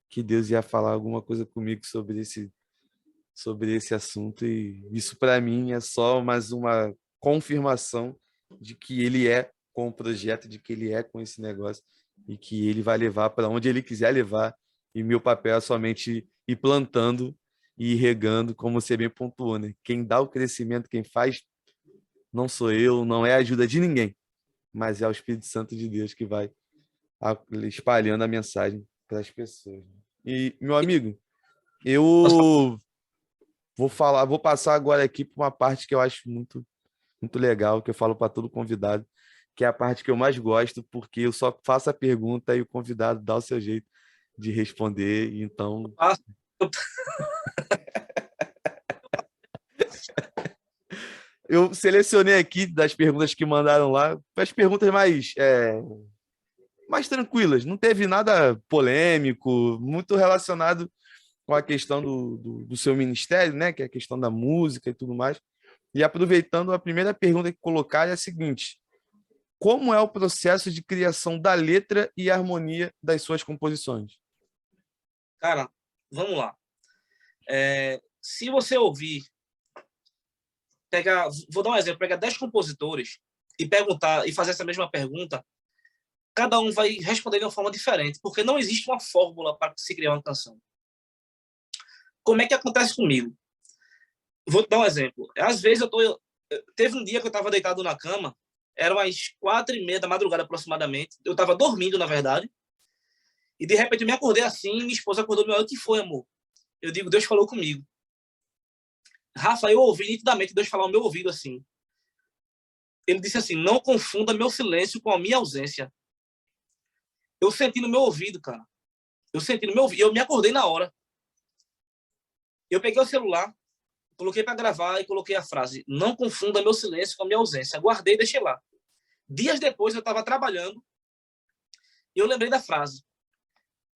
que Deus ia falar alguma coisa comigo sobre esse assunto e isso para mim é só mais uma confirmação de que ele é com o projeto, de que ele é com esse negócio e que ele vai levar para onde ele quiser levar e meu papel é somente ir plantando e ir regando, como você bem pontuou, né? Quem dá o crescimento, quem faz, não sou eu, não é a ajuda de ninguém, mas é o Espírito Santo de Deus que vai espalhando a mensagem para as pessoas. E, meu amigo, eu vou passar agora aqui para uma parte que eu acho muito legal, que eu falo para todo convidado, que é a parte que eu mais gosto, porque eu só faço a pergunta e o convidado dá o seu jeito de responder. Então, eu selecionei aqui das perguntas que mandaram lá, as perguntas mais tranquilas, não teve nada polêmico, muito relacionado com a questão do seu ministério, né, que é a questão da música e tudo mais. E aproveitando, a primeira pergunta que colocar é a seguinte: como é o processo de criação da letra e harmonia das suas composições? Cara, vamos lá. Se você ouvir, vou dar um exemplo, pegar 10 compositores e perguntar e fazer essa mesma pergunta, cada um vai responder de uma forma diferente, porque não existe uma fórmula para se criar uma canção. Como é que acontece comigo? Vou dar um exemplo. Às vezes teve um dia que eu estava deitado na cama, eram as 4:30 da madrugada aproximadamente, eu estava dormindo, na verdade, e de repente eu me acordei assim, minha esposa acordou me olhando, o que foi, amor? Eu digo, Deus falou comigo. Rafa, eu ouvi nitidamente Deus falar ao meu ouvido assim. Ele disse assim, não confunda meu silêncio com a minha ausência. Eu senti no meu ouvido, cara. Eu senti no meu ouvido, eu me acordei na hora. Eu peguei o celular, coloquei para gravar e coloquei a frase: não confunda meu silêncio com a minha ausência. Guardei e deixei lá. Dias depois, eu estava trabalhando e eu lembrei da frase.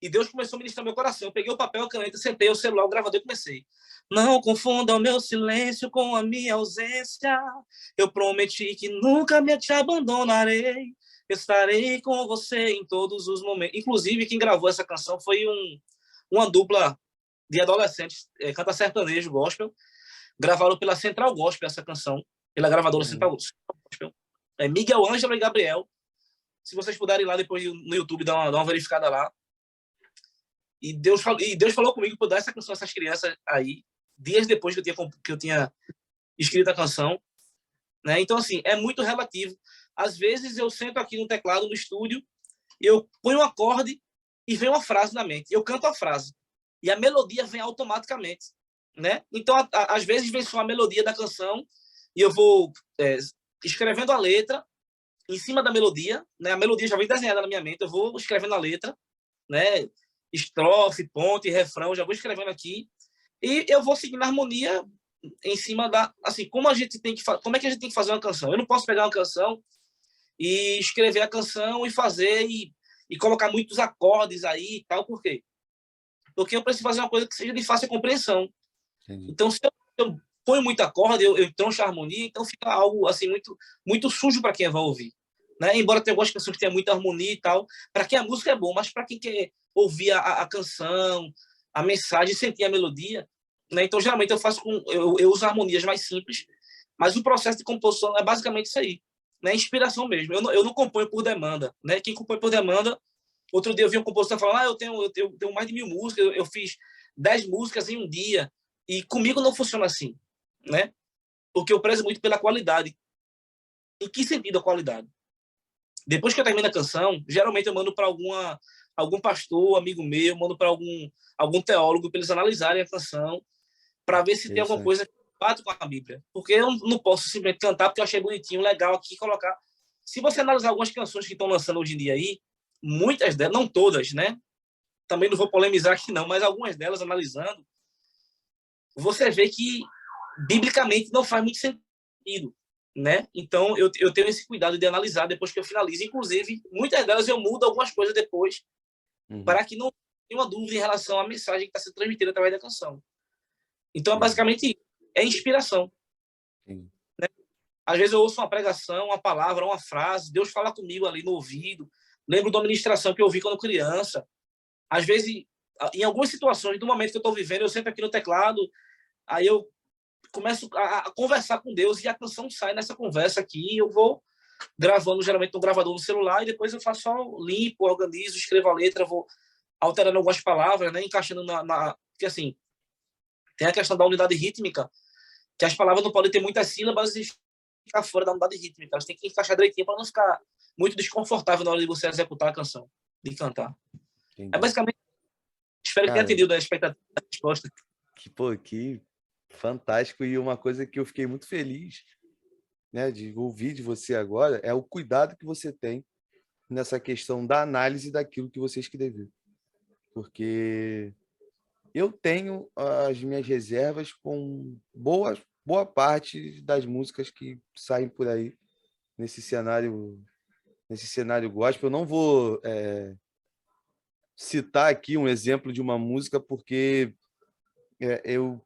E Deus começou a ministrar meu coração. Eu peguei o papel, a caneta, sentei o celular, o gravador e comecei. Não confunda o meu silêncio com a minha ausência. Eu prometi que nunca me te abandonarei. Estarei com você em todos os momentos. Inclusive, quem gravou essa canção foi uma dupla de adolescentes, canta sertanejo gospel. Gravaram pela Central Gospel essa canção, pela gravadora Central Gospel. Miguel Ângelo e Gabriel. Se vocês puderem ir lá depois no YouTube, dar uma verificada lá. E Deus falou comigo para dar essa canção a essas crianças aí, dias depois que eu tinha escrito a canção. Né? Então, assim, é muito relativo. Às vezes eu sento aqui no teclado, no estúdio, e eu ponho um acorde e vem uma frase na mente. Eu canto a frase. E a melodia vem automaticamente. Né? Então, às vezes vem só a melodia da canção e eu vou escrevendo a letra em cima da melodia. Né? A melodia já vem desenhada na minha mente. Eu vou escrevendo a letra, né? Estrofe, ponte, refrão, já vou escrevendo aqui e eu vou seguindo a harmonia em cima da, assim, como é que a gente tem que fazer uma canção. Eu não posso pegar uma canção e escrever a canção e fazer e colocar muitos acordes aí e tal, por quê? Porque eu preciso fazer uma coisa que seja de fácil compreensão. Entendi. Então, se eu ponho muito acorde, eu troncho a harmonia, então fica algo assim muito, muito sujo para quem vai ouvir. Né? Embora tenha algumas canções que tenham muita harmonia e tal, para quem a música é boa, mas para quem quer ouvir a canção, a mensagem, sentir a melodia, né? Então geralmente eu uso harmonias mais simples, mas o processo de composição é basicamente isso aí, né? Inspiração mesmo. Eu não componho por demanda, né? Quem compõe por demanda, outro dia eu vi um compositor falando, eu tenho mais de 1000 músicas, eu fiz 10 músicas em um dia, e comigo não funciona assim, né? Porque eu prezo muito pela qualidade. Em que sentido a qualidade? Depois que eu termino a canção, geralmente eu mando para algum pastor, amigo meu, mando para algum teólogo para eles analisarem a canção, para ver se tem alguma coisa que bate com a Bíblia. Porque eu não posso simplesmente cantar porque eu achei bonitinho, legal aqui, colocar. Se você analisar algumas canções que estão lançando hoje em dia aí, muitas delas, não todas, né? Também não vou polemizar aqui não, mas algumas delas, analisando, você vê que biblicamente não faz muito sentido. Né? Então, eu tenho esse cuidado de analisar depois que eu finalizo. Inclusive, muitas delas eu mudo algumas coisas depois, para que não tenha uma dúvida em relação à mensagem que está sendo transmitida através da canção. Então, é basicamente inspiração. Né? Às vezes eu ouço uma pregação, uma palavra, uma frase, Deus fala comigo ali no ouvido. Lembro da ministração que eu ouvi quando criança. Às vezes, em algumas situações, do momento que eu estou vivendo, eu sento aqui no teclado, aí eu começo a conversar com Deus e a canção sai nessa conversa aqui. Eu vou gravando geralmente no gravador no celular e depois eu faço só limpo, organizo, escrevo a letra, vou alterando algumas palavras, né, encaixando porque assim, tem a questão da unidade rítmica, que as palavras não podem ter muitas sílabas e ficar fora da unidade rítmica. Elas têm que encaixar direitinho para não ficar muito desconfortável na hora de você executar a canção, de cantar. Entendi. É basicamente, espero que tenha atendido a expectativa da resposta. Que fantástico, e uma coisa que eu fiquei muito feliz, né, de ouvir de você agora é o cuidado que você tem nessa questão da análise daquilo que você escreveu. Porque eu tenho as minhas reservas com boa parte das músicas que saem por aí nesse cenário gospel. Eu não vou citar aqui um exemplo de uma música porque eu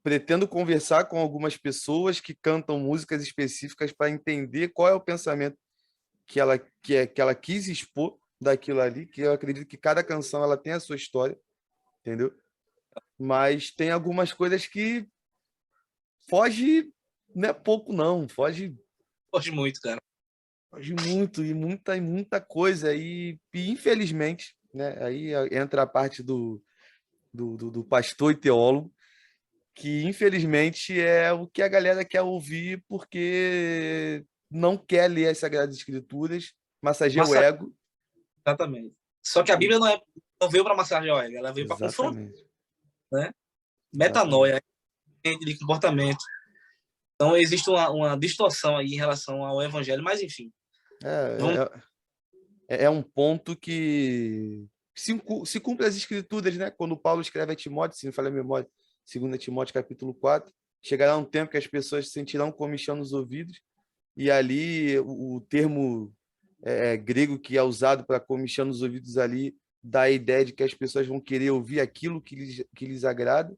pretendo conversar com algumas pessoas que cantam músicas específicas para entender qual é o pensamento que ela quis expor daquilo ali, que eu acredito que cada canção ela tem a sua história, entendeu? Mas tem algumas coisas que foge, não é pouco não, foge muito, cara. Foge muito e muita coisa e infelizmente, né, aí entra a parte do pastor e teólogo, que infelizmente é o que a galera quer ouvir porque não quer ler as Sagradas Escrituras, massageia o ego. Exatamente. Só que a Bíblia não veio para massagear o ego, ela veio para confrontar, né? Metanoia, de comportamento. Então existe uma distorção aí em relação ao evangelho, mas enfim. É um ponto que se cumpre as escrituras, né? Quando Paulo escreve a Timóteo, se não falha a memória, 2 Timóteo capítulo 4, chegará um tempo que as pessoas sentirão comichão nos ouvidos, e ali o termo grego que é usado para comichão nos ouvidos ali dá a ideia de que as pessoas vão querer ouvir aquilo que lhes agrada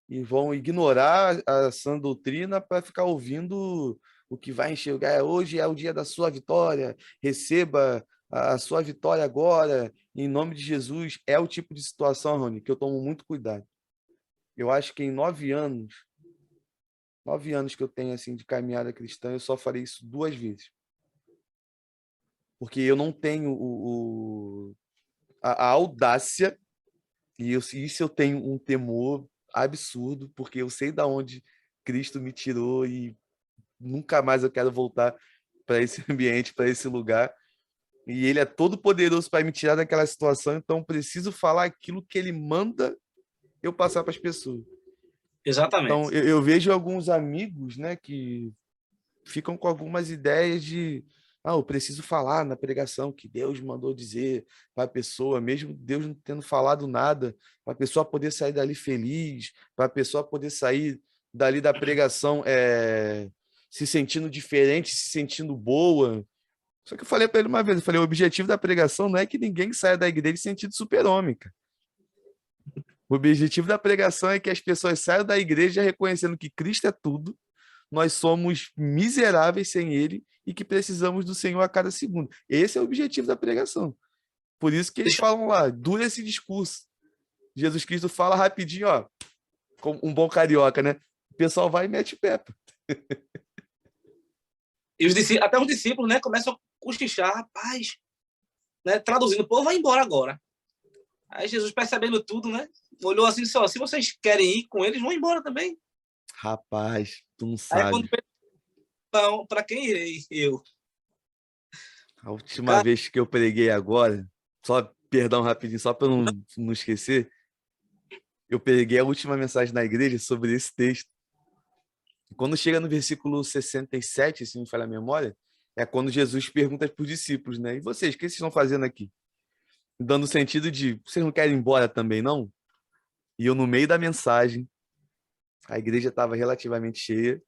e vão ignorar a sã doutrina para ficar ouvindo o que vai enxergar. Hoje é o dia da sua vitória, receba a sua vitória agora, em nome de Jesus. É o tipo de situação, Rony, que eu tomo muito cuidado. Eu acho que em 9 anos que eu tenho assim de caminhada cristã, eu só farei isso 2 vezes. Porque eu não tenho a audácia, e isso eu tenho um temor absurdo, porque eu sei da onde Cristo me tirou e nunca mais eu quero voltar para esse ambiente, para esse lugar. E ele é todo poderoso para me tirar daquela situação, então preciso falar aquilo que ele manda eu passar para as pessoas. Então, Exatamente. eu vejo alguns amigos, né, que ficam com algumas ideias de eu preciso falar na pregação que Deus mandou dizer para a pessoa, mesmo Deus não tendo falado nada, para a pessoa poder sair dali feliz, para a pessoa poder sair dali da pregação se sentindo diferente, se sentindo boa. Só que eu falei para ele uma vez, eu falei, o objetivo da pregação não é que ninguém saia da igreja sentindo super-homem, cara. O objetivo da pregação é que as pessoas saiam da igreja reconhecendo que Cristo é tudo, nós somos miseráveis sem ele e que precisamos do Senhor a cada segundo. Esse é o objetivo da pregação. Por isso que eles Deixa, falam lá, dura esse discurso. Jesus Cristo fala rapidinho, ó, como um bom carioca, né? O pessoal vai e mete pé. e até os discípulos, né, começam a cochichar, rapaz, né, traduzindo, pô, vai embora agora. Aí Jesus, percebendo tudo, né, olhou assim só, se vocês querem ir com eles, vão embora também. Rapaz, tu não Aí quando sabe. para quem irei? Eu. A última Cara, vez que eu preguei agora, só, perdão rapidinho, só para não esquecer, eu preguei a última mensagem na igreja sobre esse texto. Quando chega no versículo 67, se não me falha a memória, é quando Jesus pergunta para os discípulos, né? E vocês, o que vocês estão fazendo aqui? Dando o sentido de, vocês não querem ir embora também, não? E eu, no meio da mensagem, a igreja estava relativamente cheia,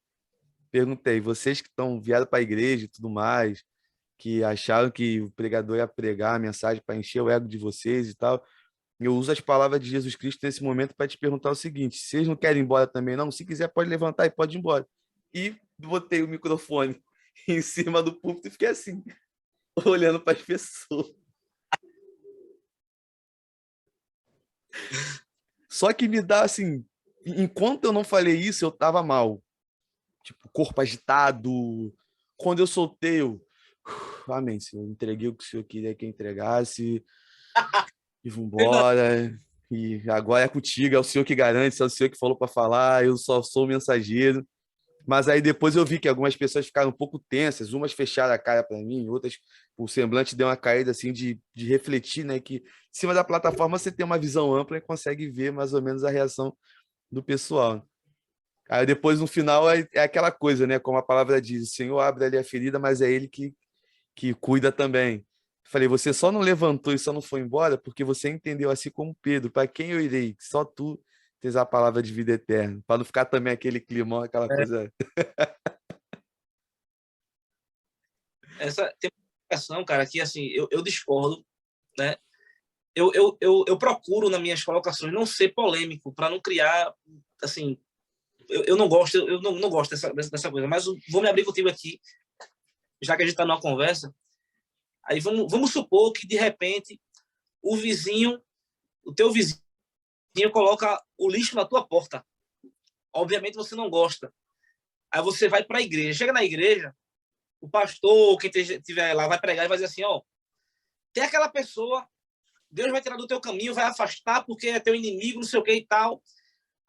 perguntei, vocês que vieram para a igreja e tudo mais, que acharam que o pregador ia pregar a mensagem para encher o ego de vocês e tal, eu uso as palavras de Jesus Cristo nesse momento para te perguntar o seguinte: vocês não querem ir embora também, não? Se quiser, pode levantar e pode ir embora. E botei o microfone em cima do púlpito e fiquei assim, olhando para as pessoas. Só que me dá assim, enquanto eu não falei isso, eu tava mal. Tipo, corpo agitado. Quando eu soltei, amém, Senhor. Entreguei o que o Senhor queria que eu entregasse. E vambora. E agora é contigo, é o Senhor que garante, é o Senhor que falou para falar, eu só sou o mensageiro. Mas aí depois eu vi que algumas pessoas ficaram um pouco tensas, umas fecharam a cara para mim, outras o semblante deu uma caída assim de refletir, né? Que em cima da plataforma você tem uma visão ampla e consegue ver mais ou menos a reação do pessoal. Aí depois no final é aquela coisa, né? Como a palavra diz, o Senhor abre ali a ferida, mas é Ele que cuida também. Falei, você só não levantou e só não foi embora porque você entendeu assim como Pedro, para quem eu irei? Só tu tens a palavra de vida eterna, para não ficar também aquele climão, aquela coisa. essa tem uma questão, cara, que assim, eu discordo, né? Eu procuro nas minhas colocações não ser polêmico, para não criar, assim, eu não gosto, eu não gosto dessa coisa, mas vou me abrir contigo aqui, já que a gente está numa conversa. Aí vamos supor que, de repente, o teu vizinho coloca o lixo na tua porta. Obviamente você não gosta. Aí você vai para a igreja. Chega na igreja, o pastor, quem estiver lá, vai pregar e vai dizer assim, ó, tem aquela pessoa, Deus vai tirar do teu caminho, vai afastar porque é teu inimigo, não sei o que e tal.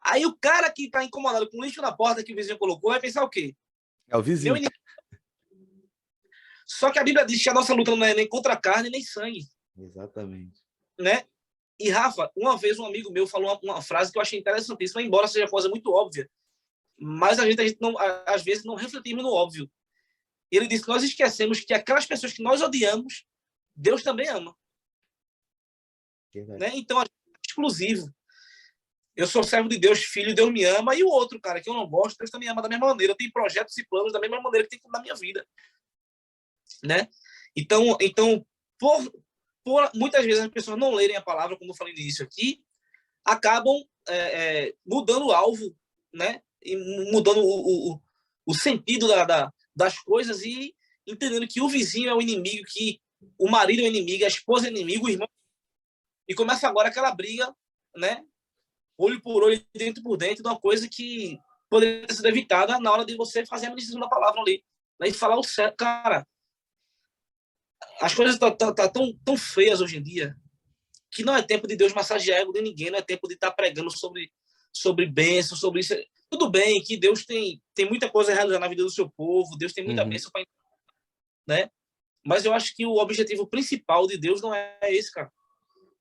Aí o cara que está incomodado com o lixo na porta que o vizinho colocou vai pensar o quê? É o Meu vizinho. inimigo. Só que a Bíblia diz que a nossa luta não é nem contra a carne nem sangue, Exatamente. né? E, Rafa, uma vez um amigo meu falou uma frase que eu achei interessantíssima, embora seja coisa muito óbvia, mas a gente não, às vezes não refletimos no óbvio. E ele disse que nós esquecemos que aquelas pessoas que nós odiamos, Deus também ama. né? Então, é exclusivo. Eu sou servo de Deus, filho, Deus me ama, e o outro, cara, que eu não gosto, Deus também ama da mesma maneira. Eu tenho projetos e planos da mesma maneira que tem na minha vida, né? Então por muitas vezes as pessoas não lerem a palavra, como eu falei no início aqui, acabam mudando o alvo, né? E mudando o sentido das coisas e entendendo que o vizinho é o inimigo, que o marido é o inimigo, a esposa é o inimigo, o irmão. E começa agora aquela briga, né? Olho por olho, dentro por dentro, de uma coisa que poderia ter sido evitada na hora de você fazer a ministração da palavra ali, né? E falar o certo. Cara, as coisas estão tão feias hoje em dia que não é tempo de Deus massagear ego de ninguém, não é tempo de estar pregando sobre bênção, sobre isso. Tudo bem que Deus tem muita coisa a realizar na vida do seu povo, Deus tem muita bênção para, né? Mas eu acho que o objetivo principal de Deus não é esse, cara,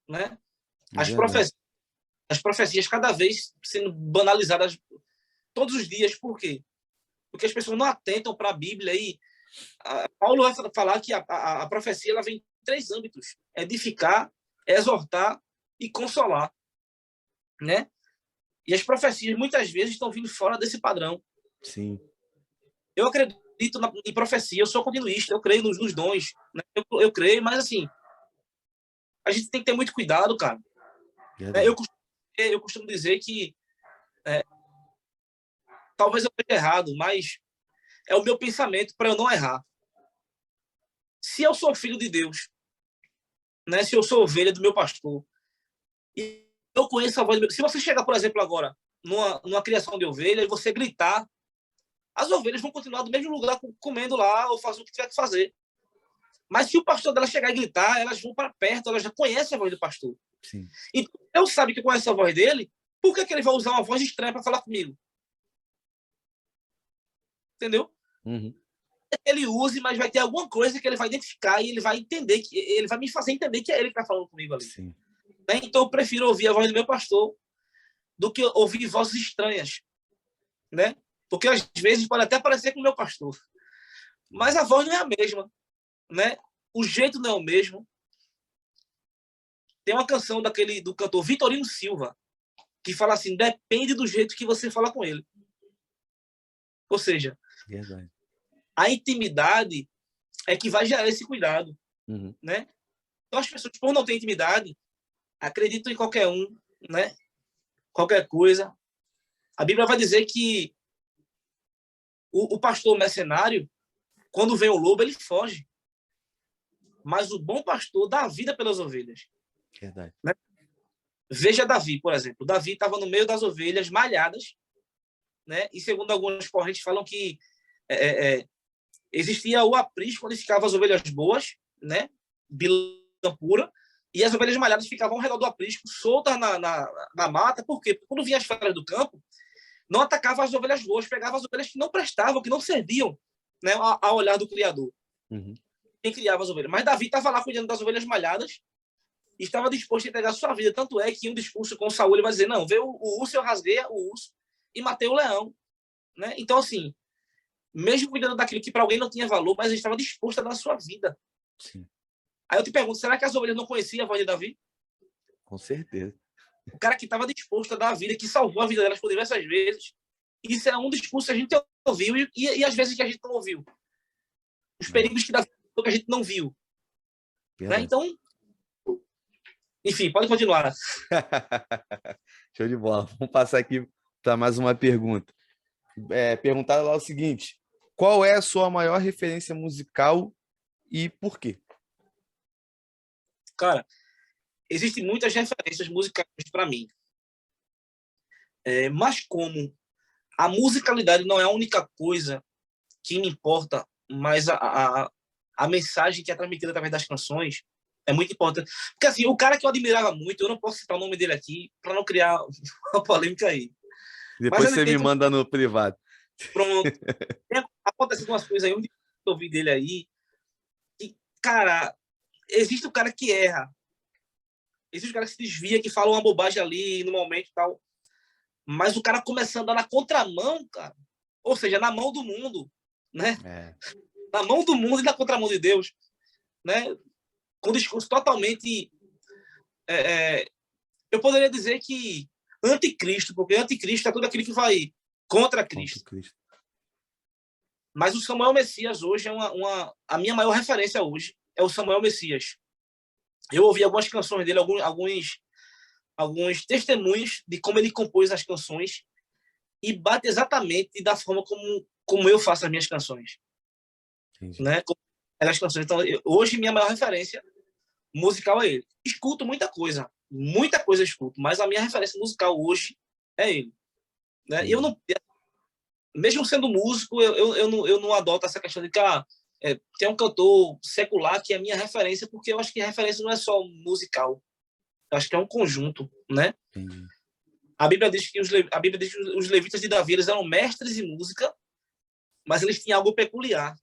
né? As profecias cada vez sendo banalizadas todos os dias. Por quê? Porque as pessoas não atentam para a Bíblia e Paulo vai falar que a profecia ela vem em 3 âmbitos: edificar, exortar e consolar, né? E as profecias muitas vezes estão vindo fora desse padrão. Sim. Eu acredito em profecia, eu sou continuista, eu creio nos dons, né? Eu creio, mas assim, a gente tem que ter muito cuidado, cara. Eu costumo dizer que talvez eu esteja errado, mas é o meu pensamento para eu não errar. Se eu sou filho de Deus, né? Se eu sou ovelha do meu pastor, e eu conheço a voz do meu... Se você chegar, por exemplo, agora numa criação de ovelha e você gritar, as ovelhas vão continuar do mesmo lugar comendo lá ou fazendo o que tiver que fazer. Mas se o pastor dela chegar e gritar, elas vão para perto, elas já conhecem a voz do pastor. Sim. Então, eu sabe que eu conheço a voz dele, por que ele vai usar uma voz estranha para falar comigo? Entendeu? Ele use, mas vai ter alguma coisa que ele vai identificar e ele vai entender, que ele vai me fazer entender que é ele que está falando comigo ali. Sim. Né? Então eu prefiro ouvir a voz do meu pastor do que ouvir vozes estranhas, né? Porque às vezes pode até parecer com o meu pastor, mas a voz não é a mesma, né? O jeito não é o mesmo. Tem uma canção do cantor Vitorino Silva que fala assim: depende do jeito que você fala com ele. Ou seja, verdade, a intimidade é que vai gerar esse cuidado, né? Então as pessoas, por não ter intimidade, acreditam em qualquer um, né? Qualquer coisa. A Bíblia vai dizer que o pastor mercenário, quando vem o lobo, ele foge. Mas o bom pastor dá a vida pelas ovelhas. verdade. Né? Veja Davi, por exemplo. Davi estava no meio das ovelhas malhadas, né? E segundo algumas correntes falam que existia o aprisco onde ficavam as ovelhas boas, né? Bilã pura, e as ovelhas malhadas ficavam ao redor do aprisco, soltas na mata. Por quê? Porque quando vinha as feras do campo, não atacava as ovelhas boas, pegava as ovelhas que não prestavam, que não serviam, né, ao olhar do Criador. Quem criava as ovelhas. Mas Davi estava lá cuidando das ovelhas malhadas e estava disposto a entregar sua vida. Tanto é que em um discurso com Saul ele vai dizer: não, veio o urso, eu rasguei o urso e matei o leão. Né? Então, assim, mesmo cuidando daquilo que para alguém não tinha valor, mas ele estava disposto a dar a sua vida. Sim. Aí eu te pergunto, será que as ovelhas não conheciam a voz de Davi? Com certeza. O cara que estava disposto a dar a vida, que salvou a vida delas por diversas vezes. Isso é um discurso que a gente ouviu e às vezes que a gente não ouviu. Os perigos que a gente não viu. Né? Então, enfim, pode continuar. Show de bola. Vamos passar aqui para mais uma pergunta. Perguntaram lá o seguinte: qual é a sua maior referência musical e por quê? Cara, existem muitas referências musicais para mim. Mas como a musicalidade não é a única coisa que me importa, mas a mensagem que é transmitida através das canções é muito importante. Porque assim, o cara que eu admirava muito, eu não posso citar o nome dele aqui para não criar uma polêmica aí. Depois você me manda no privado. Pronto. Tem acontecido umas coisas aí, onde eu ouvi dele aí, e, cara, existe o cara que erra. Existe o cara que se desvia, que fala uma bobagem ali no momento e tal. Mas o cara começa a andar na contramão, cara. Ou seja, na mão do mundo, né? Na mão do mundo e na contramão de Deus, né? Com um discurso totalmente eu poderia dizer que anticristo, porque anticristo é tudo aquilo que vai contra Cristo. Mas o Samuel Messias hoje a minha maior referência hoje é o Samuel Messias. Eu ouvi algumas canções dele, alguns testemunhos de como ele compôs as canções e bate exatamente da forma como eu faço as minhas canções. Entendi. Né? As canções. Então, hoje, minha maior referência musical é ele. Escuto muita coisa eu escuto, mas a minha referência musical hoje é ele. Né? Eu não, mesmo sendo músico, eu não adoto essa questão de que tem um cantor secular que é a minha referência, porque eu acho que a referência não é só musical. Eu acho que é um conjunto, né? Entendi. A Bíblia diz que os levitas de Davi eles eram mestres em música, mas eles tinham algo peculiar.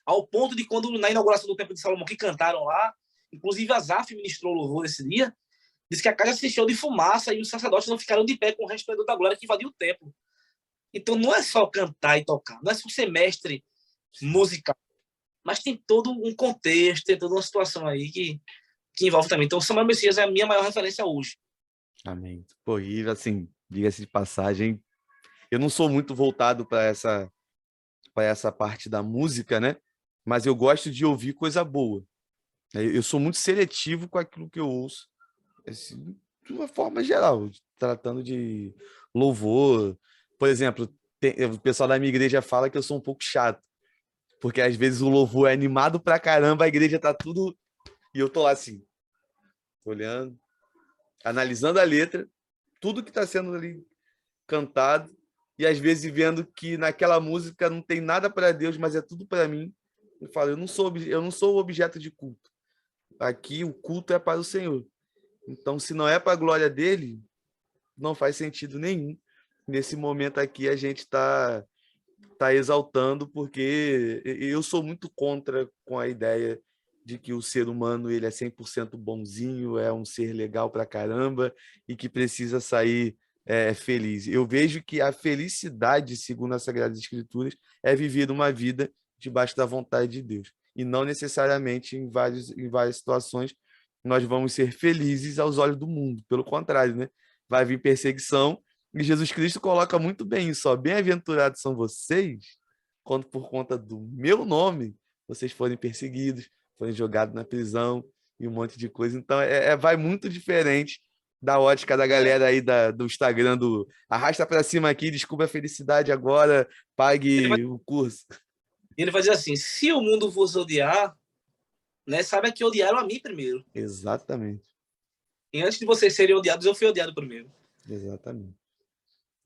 Ao ponto de quando, na inauguração do Templo de Salomão, que cantaram lá, inclusive Asaf ministrou louvor esse dia, disse que a casa se encheu de fumaça e os sacerdotes não ficaram de pé com o resplendor da glória que invadiu o templo. Então não é só cantar e tocar, não é só ser mestre musical, mas tem todo um contexto, tem toda uma situação aí que envolve também. Então o Samuel Messias é a minha maior referência hoje. Amém. Pô, e assim, diga-se de passagem, eu não sou muito voltado para essa parte da música, né? Mas eu gosto de ouvir coisa boa. Eu sou muito seletivo com aquilo que eu ouço, assim, de uma forma geral, tratando de louvor. Por exemplo, o pessoal da minha igreja fala que eu sou um pouco chato, porque às vezes o louvor é animado pra caramba, a igreja tá tudo... E eu tô lá assim, olhando, analisando a letra, tudo que está sendo ali cantado, e às vezes vendo que naquela música não tem nada para Deus, mas é tudo para mim. Eu falo, eu não sou o objeto de culto. Aqui o culto é para o Senhor. Então, se não é para a glória dele, não faz sentido nenhum. Nesse momento aqui a gente tá exaltando, porque eu sou muito contra com a ideia de que o ser humano ele é 100% bonzinho, é um ser legal pra caramba e que precisa sair feliz. Eu vejo que a felicidade, segundo as Sagradas Escrituras, é viver uma vida debaixo da vontade de Deus. E não necessariamente em várias situações nós vamos ser felizes aos olhos do mundo. Pelo contrário, né? Vai vir perseguição e Jesus Cristo coloca muito bem isso. Bem-aventurados são vocês quando por conta do meu nome vocês forem perseguidos, forem jogados na prisão e um monte de coisa. Então, vai muito diferente da ótica da galera aí do Instagram, do arrasta para cima aqui, descubra a felicidade agora, pague o curso. Ele vai dizer assim, se o mundo vos odiar, né, saiba que odiaram a mim primeiro. Exatamente. E antes de vocês serem odiados, eu fui odiado primeiro. Exatamente.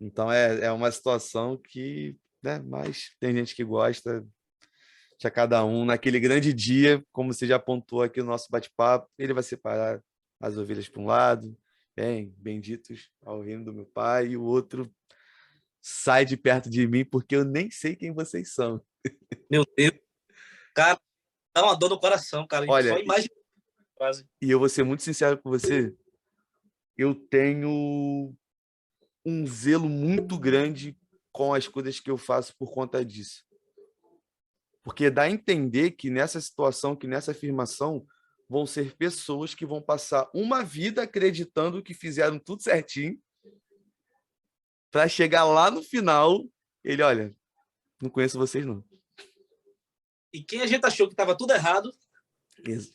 Então, é uma situação que, né, mas tem gente que gosta de cada um. Naquele grande dia, como você já apontou aqui no nosso bate-papo, ele vai separar as ovelhas para um lado, benditos ao reino do meu Pai, e o outro sai de perto de mim, porque eu nem sei quem vocês são. Meu Deus, cara, dá uma dor no coração, cara. Olha, só imagem quase. E eu vou ser muito sincero com você, eu tenho um zelo muito grande com as coisas que eu faço por conta disso. Porque dá a entender que nessa situação, que nessa afirmação, vão ser pessoas que vão passar uma vida acreditando que fizeram tudo certinho, para chegar lá no final, ele, olha, não conheço vocês não. E quem a gente achou que estava tudo errado...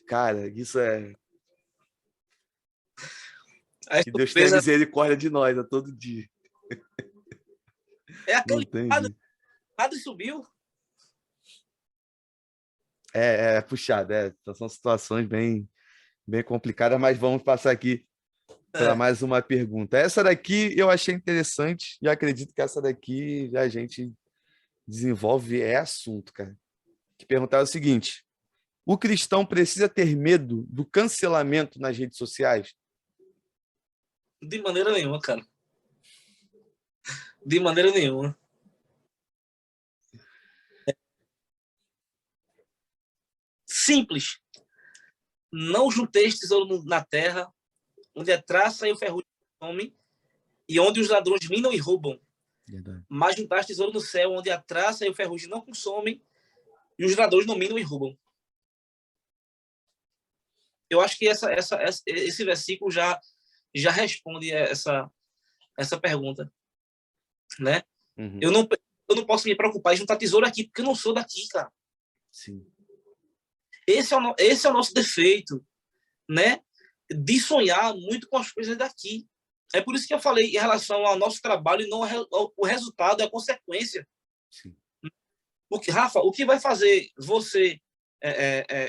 Cara, isso é... Que Deus tenha misericórdia de nós a todo dia. É aquele padre subiu. É puxado, são situações bem complicadas, mas vamos passar aqui para mais uma pergunta. Essa daqui eu achei interessante e acredito que essa daqui a gente desenvolve assunto, cara. Que perguntar é o seguinte: o cristão precisa ter medo do cancelamento nas redes sociais? De maneira nenhuma, cara. De maneira nenhuma. Simples. Não junteis tesouro na terra, onde a traça e o ferrugem comem, e onde os ladrões minam e roubam. Verdade. Mas juntaste tesouro no céu, onde a traça e o ferrugem não consomem, e os ladrões não minam e roubam. Eu acho que esse versículo já responde essa pergunta, né? Uhum. Eu não posso me preocupar em juntar tesouro aqui, porque eu não sou daqui, cara. Sim. Esse é o nosso defeito, né? De sonhar muito com as coisas daqui. É por isso que eu falei em relação ao nosso trabalho e não o resultado, é a consequência. Sim. Porque, Rafa, o que vai fazer você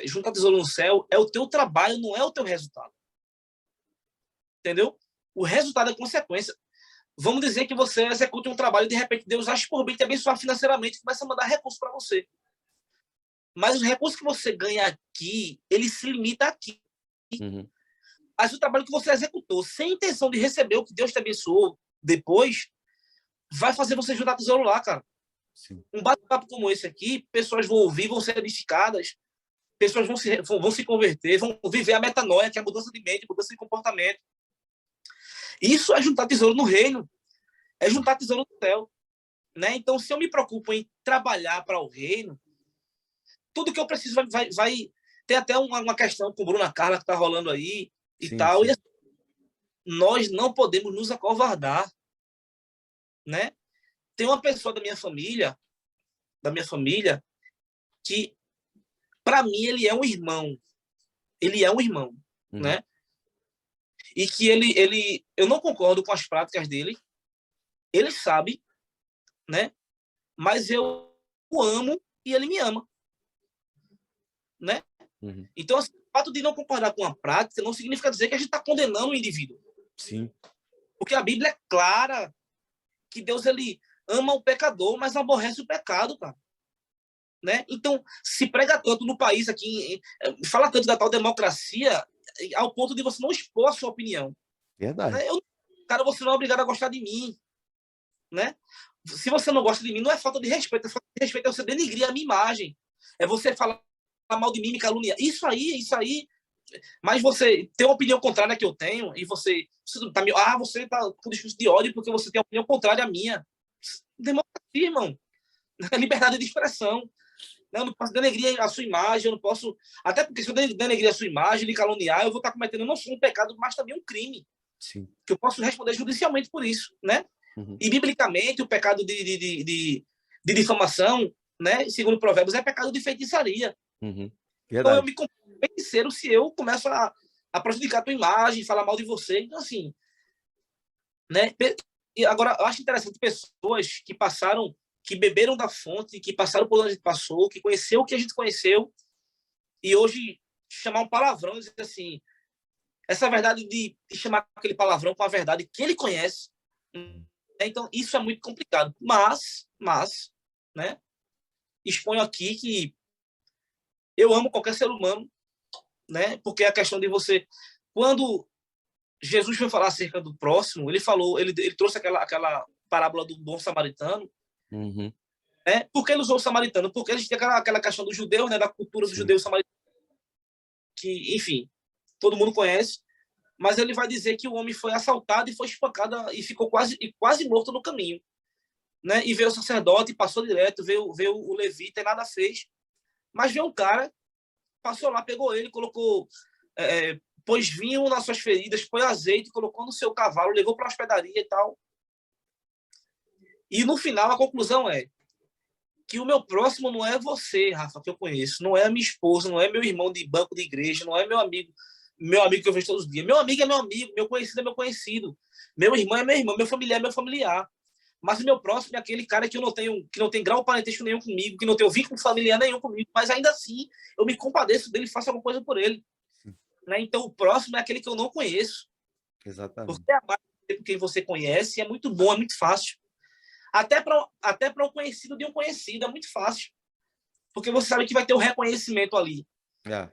juntar tesouro no céu é o teu trabalho, não é o teu resultado. Entendeu? O resultado é consequência. Vamos dizer que você execute um trabalho e, de repente, Deus acha por bem te abençoar financeiramente e começa a mandar recursos para você. Mas os recursos que você ganha aqui, ele se limita aqui. Uhum. Mas o trabalho que você executou, sem intenção de receber o que Deus te abençoou depois, vai fazer você juntar tesouro lá, cara. Sim. Um bate-papo como esse aqui, pessoas vão ouvir, vão ser edificadas, pessoas vão se converter, vão viver a metanoia, que é a mudança de mente, mudança de comportamento. Isso é juntar tesouro no reino, é juntar tesouro no céu. Né? Então, se eu me preocupo em trabalhar para o reino, tudo que eu preciso vai ter até uma questão com Bruna Carla que está rolando aí e Sim, tal. sim. E nós não podemos nos acovardar, né? Tem uma pessoa da minha família, que para mim ele é um irmão. Ele é um irmão, né? E que eu não concordo com as práticas dele. Ele sabe, né? Mas eu o amo e ele me ama, né? Uhum. Então, assim, o fato de não concordar com a prática não significa dizer que a gente está condenando o indivíduo. Sim. Porque a Bíblia é clara que Deus ele ama o pecador, mas aborrece o pecado, cara. Né? Então, se prega tanto no país aqui, fala tanto da tal democracia, ao ponto de você não expor a sua opinião. Verdade. Né? Cara, você não é obrigado a gostar de mim. Né? Se você não gosta de mim, não é falta de respeito. É falta de respeito é você denigrir a minha imagem. É você falar mal de mim, me caluniar. Isso aí. Mas você tem uma opinião contrária que eu tenho e você tá com discurso de ódio porque você tem uma opinião contrária à minha. Democracia, irmão. É liberdade de expressão. Eu não posso denegrir a sua imagem, eu não posso. Até porque se eu denegrir a sua imagem, lhe caluniar, eu vou estar cometendo não só um pecado, mas também um crime. Sim. Que eu posso responder judicialmente por isso, né? Uhum. E biblicamente, o pecado de difamação, né? Segundo Provérbios, é pecado de feitiçaria. Uhum. Então eu Verdade. me considero feiticeiro se eu começo a prejudicar a tua imagem, falar mal de você. Então, assim, né? E agora, eu acho interessante pessoas que passaram, que beberam da fonte, que passaram por onde a gente passou, que conheceu o que a gente conheceu, e hoje chamar um palavrão e dizer assim, essa verdade de chamar aquele palavrão com a verdade que ele conhece. Então, isso é muito complicado. Mas, né? Exponho aqui que eu amo qualquer ser humano, né? Porque a questão de você... Quando Jesus foi falar acerca do próximo, ele trouxe aquela parábola do bom samaritano. Uhum. Né? Por que ele usou o samaritano? Porque a gente tem aquela questão do judeu, né? Da cultura do Sim. judeu samaritano, que, enfim, todo mundo conhece. Mas ele vai dizer que o homem foi assaltado e foi espancado e ficou quase morto no caminho. Né? E veio o sacerdote, passou direto, veio o levita e nada fez. Mas veio um cara, passou lá, pegou ele, colocou, pôs vinho nas suas feridas, pôs azeite, colocou no seu cavalo, levou para a hospedaria e tal. E no final a conclusão é que o meu próximo não é você, Rafa, que eu conheço, não é a minha esposa, não é meu irmão de banco de igreja, não é meu amigo que eu vejo todos os dias. Meu amigo é meu amigo, meu conhecido é meu conhecido, meu irmão é meu irmão, meu familiar é meu familiar. Mas o meu próximo é aquele cara que não tem grau parentesco nenhum comigo, que não tem vínculo familiar nenhum comigo, mas ainda assim eu me compadeço dele e faço alguma coisa por ele. Né? Então o próximo é aquele que eu não conheço. Exatamente. Você amar quem você conhece é muito bom, é muito fácil. Até para um conhecido de um conhecido é muito fácil. Porque você sabe que vai ter o reconhecimento ali. É.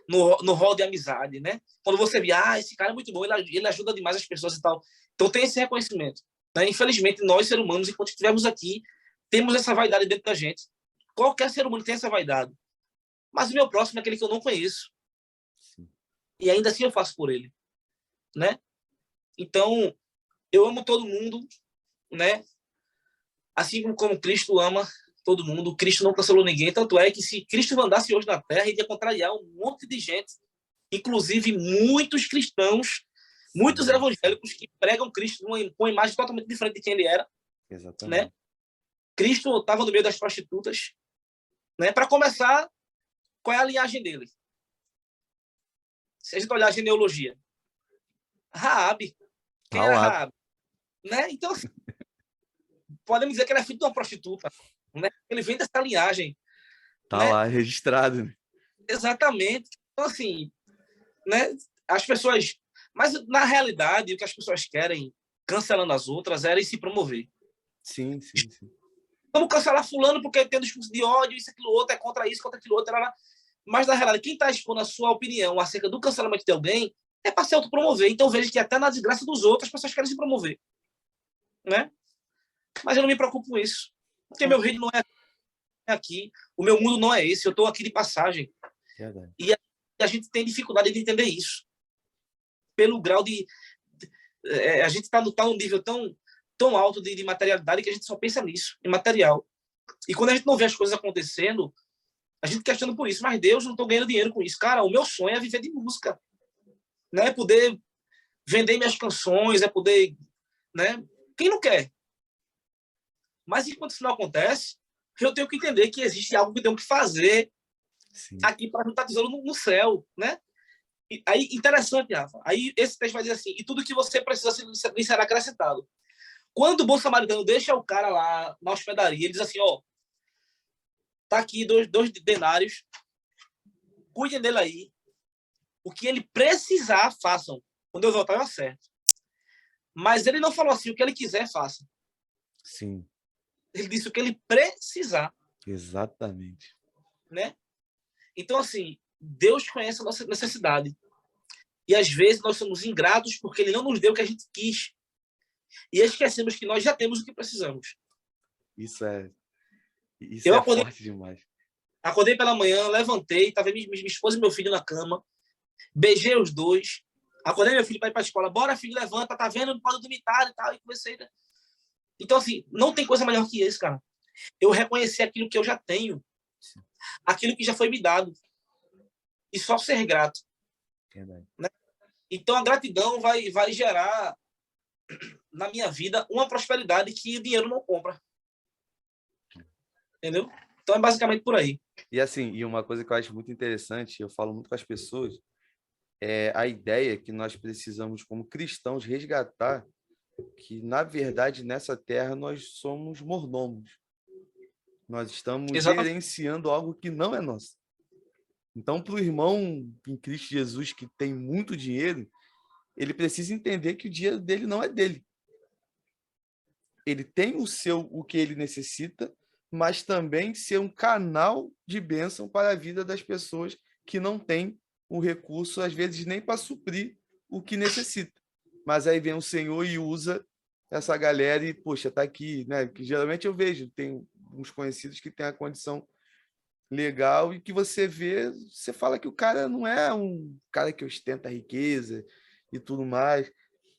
No rol de amizade, né? Quando você vê, esse cara é muito bom, ele ajuda demais as pessoas e tal. Então tem esse reconhecimento. Né? Infelizmente, nós, seres humanos, enquanto estivermos aqui, temos essa vaidade dentro da gente. Qualquer ser humano tem essa vaidade. Mas o meu próximo é aquele que eu não conheço. Sim. E ainda assim eu faço por ele. Né? Então, eu amo todo mundo, né? Assim como Cristo ama todo mundo. Cristo não cancelou ninguém. Tanto é que se Cristo andasse hoje na Terra, ele ia contrariar um monte de gente Inclusive, muitos cristãos, muitos evangélicos que pregam Cristo com uma imagem totalmente diferente de quem ele era. Exatamente. Né? Cristo estava no meio das prostitutas. Né? Para começar, qual é a linhagem dele? Se a gente olhar a genealogia, Raabe. Quem era Raabe? Né? Então, assim, podemos dizer que ele é filho de uma prostituta. Né? Ele vem dessa linhagem. Tá, né? lá registrado. Né? Exatamente. Então, assim, né? As pessoas... Mas, na realidade, o que as pessoas querem, cancelando as outras, era se promover. Sim. Vamos cancelar fulano porque tem um discurso de ódio, isso, aquilo, outro, é contra isso, contra aquilo, outro. Mas, na realidade, quem está expondo a sua opinião acerca do cancelamento de alguém é para se autopromover. Então, vejo que até na desgraça dos outros, as pessoas querem se promover. Né? Mas eu não me preocupo com isso. Porque meu reino não é aqui. O meu mundo não é esse. Eu estou aqui de passagem. Verdade. E a gente tem dificuldade de entender isso. Pelo grau de... a gente está num nível tão alto de materialidade que a gente só pensa nisso, em material. E quando a gente não vê as coisas acontecendo, a gente questiona por isso. Mas Deus, não estou ganhando dinheiro com isso. Cara, o meu sonho é viver de música. Né? É poder vender minhas canções, é poder... Né? Quem não quer? Mas enquanto isso não acontece, eu tenho que entender que existe algo que eu tenho que fazer aqui para juntar tesouro no céu, né? E aí, interessante, Rafa. Aí esse texto vai dizer assim, e tudo que você precisa lhe será acrescentado. Quando o bom samaritano deixa o cara lá na hospedaria, ele diz assim, ó, tá aqui dois denários, cuidem dele aí, o que ele precisar, façam. Quando eu voltar, eu acerto. Mas ele não falou assim, o que ele quiser, faça. Sim. Ele disse o que ele precisar. Exatamente. Né? Então, assim, Deus conhece a nossa necessidade. E, às vezes, nós somos ingratos porque Ele não nos deu o que a gente quis. E esquecemos que nós já temos o que precisamos. Isso é forte demais. Acordei pela manhã, levantei, estava minha esposa e meu filho na cama, beijei os dois, acordei meu filho para ir para a escola. Bora, filho, levanta, tá vendo? Não pode dormitar e tal. E comecei... Então, assim, não tem coisa melhor que isso, cara. Eu reconhecer aquilo que eu já tenho. Aquilo que já foi me dado. E só ser grato. Verdade. Né? Então, a gratidão vai gerar, na minha vida, uma prosperidade que o dinheiro não compra. Entendeu? Então, é basicamente por aí. E assim, e uma coisa que eu acho muito interessante, eu falo muito com as pessoas, é a ideia que nós precisamos, como cristãos, resgatar que, na verdade, nessa terra nós somos mordomos. Nós estamos gerenciando algo que não é nosso. Então, para o irmão em Cristo Jesus que tem muito dinheiro, ele precisa entender que o dinheiro dele não é dele. Ele tem o que ele necessita, mas também ser um canal de bênção para a vida das pessoas que não têm o recurso, às vezes, nem para suprir o que necessita. Mas aí vem o Senhor e usa essa galera e, poxa, tá aqui, né? Que geralmente eu vejo, tem uns conhecidos que têm a condição legal e que você vê, você fala que o cara não é um cara que ostenta riqueza e tudo mais.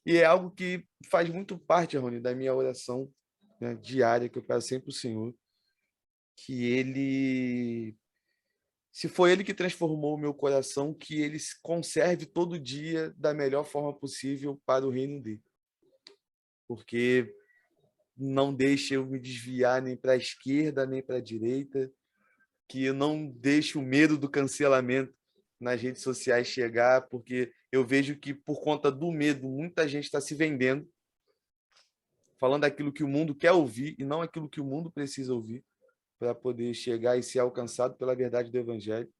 E é algo que faz muito parte, Rony, da minha oração, né, diária, que eu peço sempre ao Senhor, que ele, se foi ele que transformou o meu coração, que ele conserve todo dia da melhor forma possível para o reino dele. Porque não deixe eu me desviar nem para a esquerda, nem para a direita, que eu não deixe o medo do cancelamento nas redes sociais chegar, porque eu vejo que, por conta do medo, muita gente está se vendendo, falando aquilo que o mundo quer ouvir e não aquilo que o mundo precisa ouvir para poder chegar e ser alcançado pela verdade do Evangelho.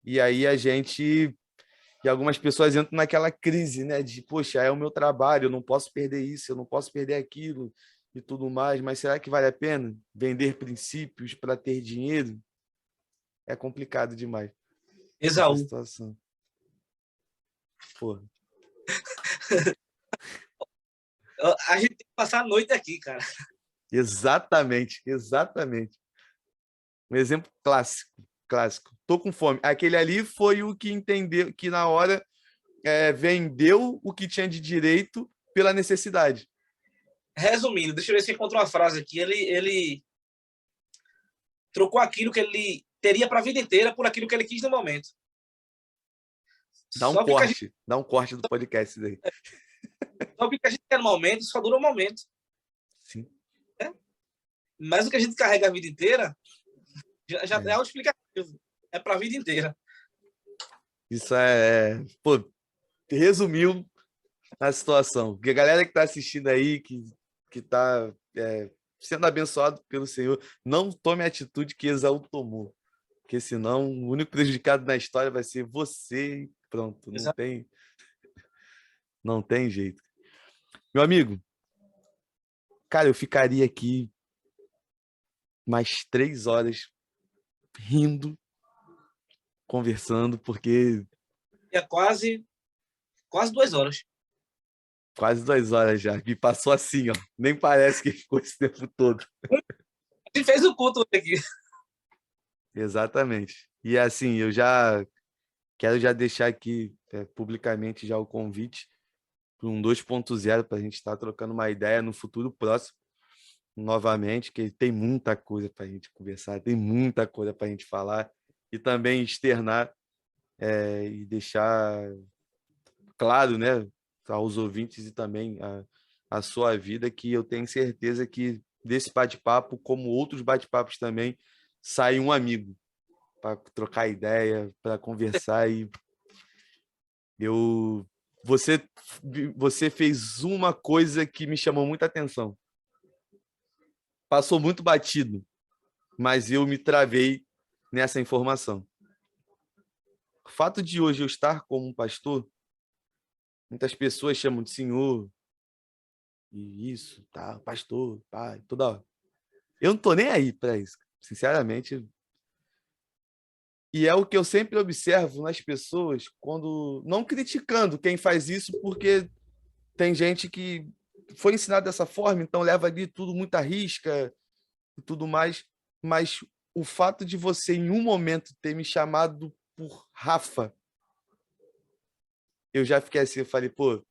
E aí e algumas pessoas entram naquela crise, né, de, poxa, é o meu trabalho, eu não posso perder isso, eu não posso perder aquilo e tudo mais, mas será que vale a pena vender princípios para ter dinheiro? É complicado demais. Esaú. Essa situação. Porra. A gente tem que passar a noite aqui, cara. Exatamente. Um exemplo clássico. Tô com fome. Aquele ali foi o que entendeu, que na hora vendeu o que tinha de direito pela necessidade. Resumindo, deixa eu ver se eu encontro uma frase aqui. Ele trocou aquilo que ele teria para a vida inteira por aquilo que ele quis no momento. Só porque a gente, dá um corte do podcast daí. só porque a gente quer no momento, só dura um momento. Sim. Né? Mas o que a gente carrega a vida inteira já é o explicativo. É para a vida inteira. Isso pô, resumiu a situação. Porque a galera que está assistindo aí, que está sendo abençoado pelo Senhor, não tome a atitude que Esaú tomou. Porque senão o único prejudicado na história vai ser você e pronto. Não tem jeito. Meu amigo, cara, eu ficaria aqui mais 3 horas rindo, conversando, porque É quase 2 horas. quase 2 horas já. Me passou assim, ó. Nem parece que ficou esse tempo todo. A gente fez o culto aqui. Exatamente. E assim, eu já quero já deixar aqui publicamente já o convite para um 2.0 para a gente estar trocando uma ideia no futuro próximo, novamente, que tem muita coisa para a gente conversar, tem muita coisa para a gente falar e também externar e deixar claro, né, aos ouvintes e também a sua vida, que eu tenho certeza que desse bate-papo, como outros bate-papos também, sai um amigo para trocar ideia, para conversar e eu você fez uma coisa que me chamou muita atenção. Passou muito batido, mas eu me travei nessa informação. O fato de hoje eu estar como um pastor, muitas pessoas chamam de senhor, e isso, tá, pastor, pai, toda hora. Eu não tô nem aí para isso, sinceramente. E é o que eu sempre observo nas pessoas, quando não criticando quem faz isso, porque tem gente que foi ensinado dessa forma, então leva ali tudo muito à risca e tudo mais, mas o fato de você em um momento ter me chamado por Rafa, eu já fiquei assim, eu falei, pô,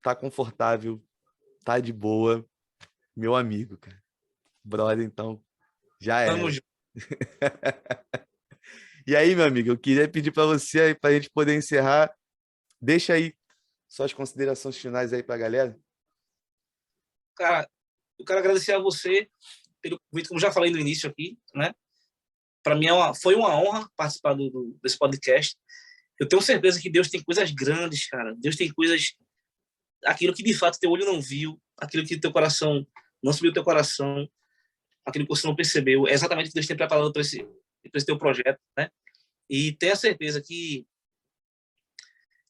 tá confortável, tá de boa, meu amigo, cara. Brother, então já Tamo era. junto. E aí, meu amigo, eu queria pedir para você, para a gente poder encerrar, deixa aí suas considerações finais aí para a galera. Cara, eu quero agradecer a você pelo convite, como já falei no início aqui, né? Para mim foi uma honra participar desse podcast. Eu tenho certeza que Deus tem coisas grandes, cara. Deus tem coisas, aquilo que de fato teu olho não viu, aquilo que teu coração não subiu teu coração, aquilo que você não percebeu, é exatamente o que Deus tem preparado para esse teu projeto, né? E tenha certeza que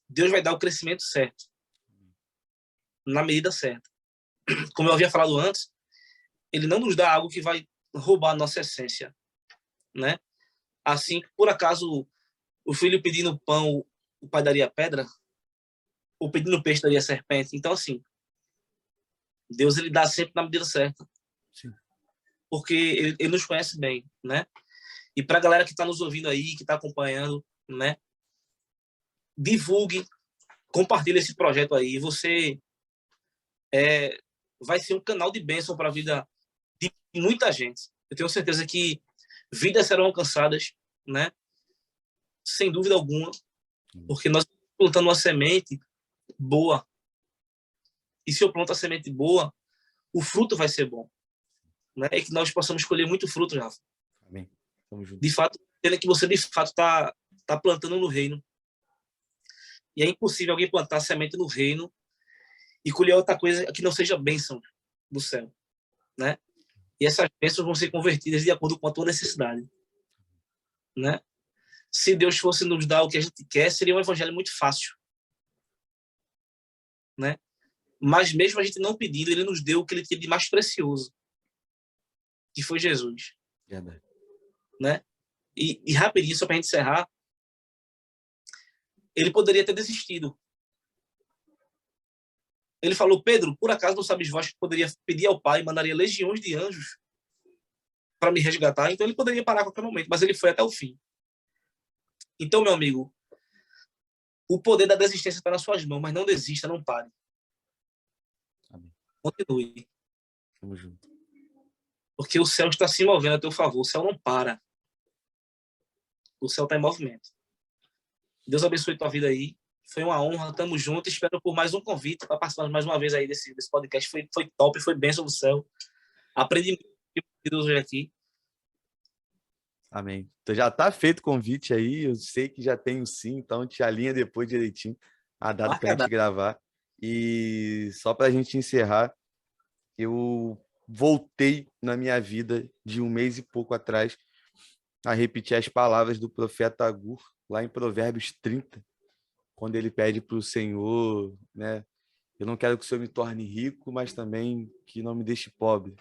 Deus vai dar o crescimento certo, na medida certa. Como eu havia falado antes, ele não nos dá algo que vai roubar a nossa essência, né? Assim, por acaso, o filho pedindo pão, o pai daria pedra? Ou pedindo peixe daria serpente? Então, assim, Deus ele dá sempre na medida certa. Sim. Porque ele nos conhece bem, né? E para a galera que está nos ouvindo aí, que está acompanhando, né? Divulgue, compartilhe esse projeto aí. Você vai ser um canal de bênção para a vida de muita gente. Eu tenho certeza que vidas serão alcançadas, né? Sem dúvida alguma, porque nós estamos plantando uma semente boa. E se eu planto a semente boa, o fruto vai ser bom, né? E que nós possamos colher muito fruto, Rafa. Amém. Tamo junto. De fato, entenda que você de fato tá plantando no reino. E é impossível alguém plantar semente no reino e colher outra coisa que não seja bênção do céu, né? E essas bênçãos vão ser convertidas de acordo com a tua necessidade, né? Se Deus fosse nos dar o que a gente quer, seria um evangelho muito fácil, né? Mas mesmo a gente não pedindo, ele nos deu o que ele tinha de mais precioso, que foi Jesus. Verdade. Né? E rapidinho, só para a gente encerrar, ele poderia ter desistido. Ele falou, Pedro, por acaso não sabes vós que poderia pedir ao Pai, mandaria legiões de anjos para me resgatar? Então ele poderia parar a qualquer momento, mas ele foi até o fim. Então, meu amigo, o poder da desistência está nas suas mãos, mas não desista, não pare. Amém. Continue. Tamo junto. Porque o céu está se movendo a teu favor, o céu não para. O céu está em movimento. Deus abençoe tua vida aí. Foi uma honra, tamo junto. Espero por mais um convite para participar mais uma vez aí desse podcast. Foi top, foi bênção do céu. Aprendi muito hoje aqui. Amém. Então já está feito o convite aí, eu sei que já tenho sim, então te alinha depois direitinho a data para a gente gravar. E só para a gente encerrar, eu voltei na minha vida de um mês e pouco atrás a repetir as palavras do profeta Agur, lá em Provérbios 30, quando ele pede para o Senhor, né? Eu não quero que o Senhor me torne rico, mas também que não me deixe pobre.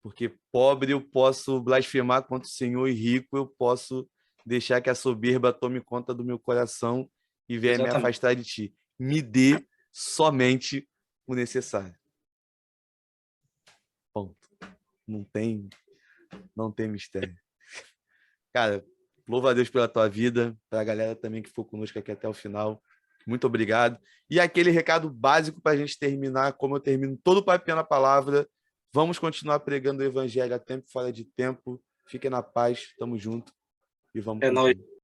Porque pobre eu posso blasfemar contra o Senhor e rico eu posso deixar que a soberba tome conta do meu coração e venha me afastar de ti. Me dê somente o necessário. Ponto. Não tem mistério. Cara, louva a Deus pela tua vida, para a galera também que ficou conosco aqui até o final. Muito obrigado. E aquele recado básico para a gente terminar, como eu termino todo o Papinha na Palavra, vamos continuar pregando o evangelho a tempo e fora de tempo. Fiquem na paz, tamo junto e vamos. É nóis.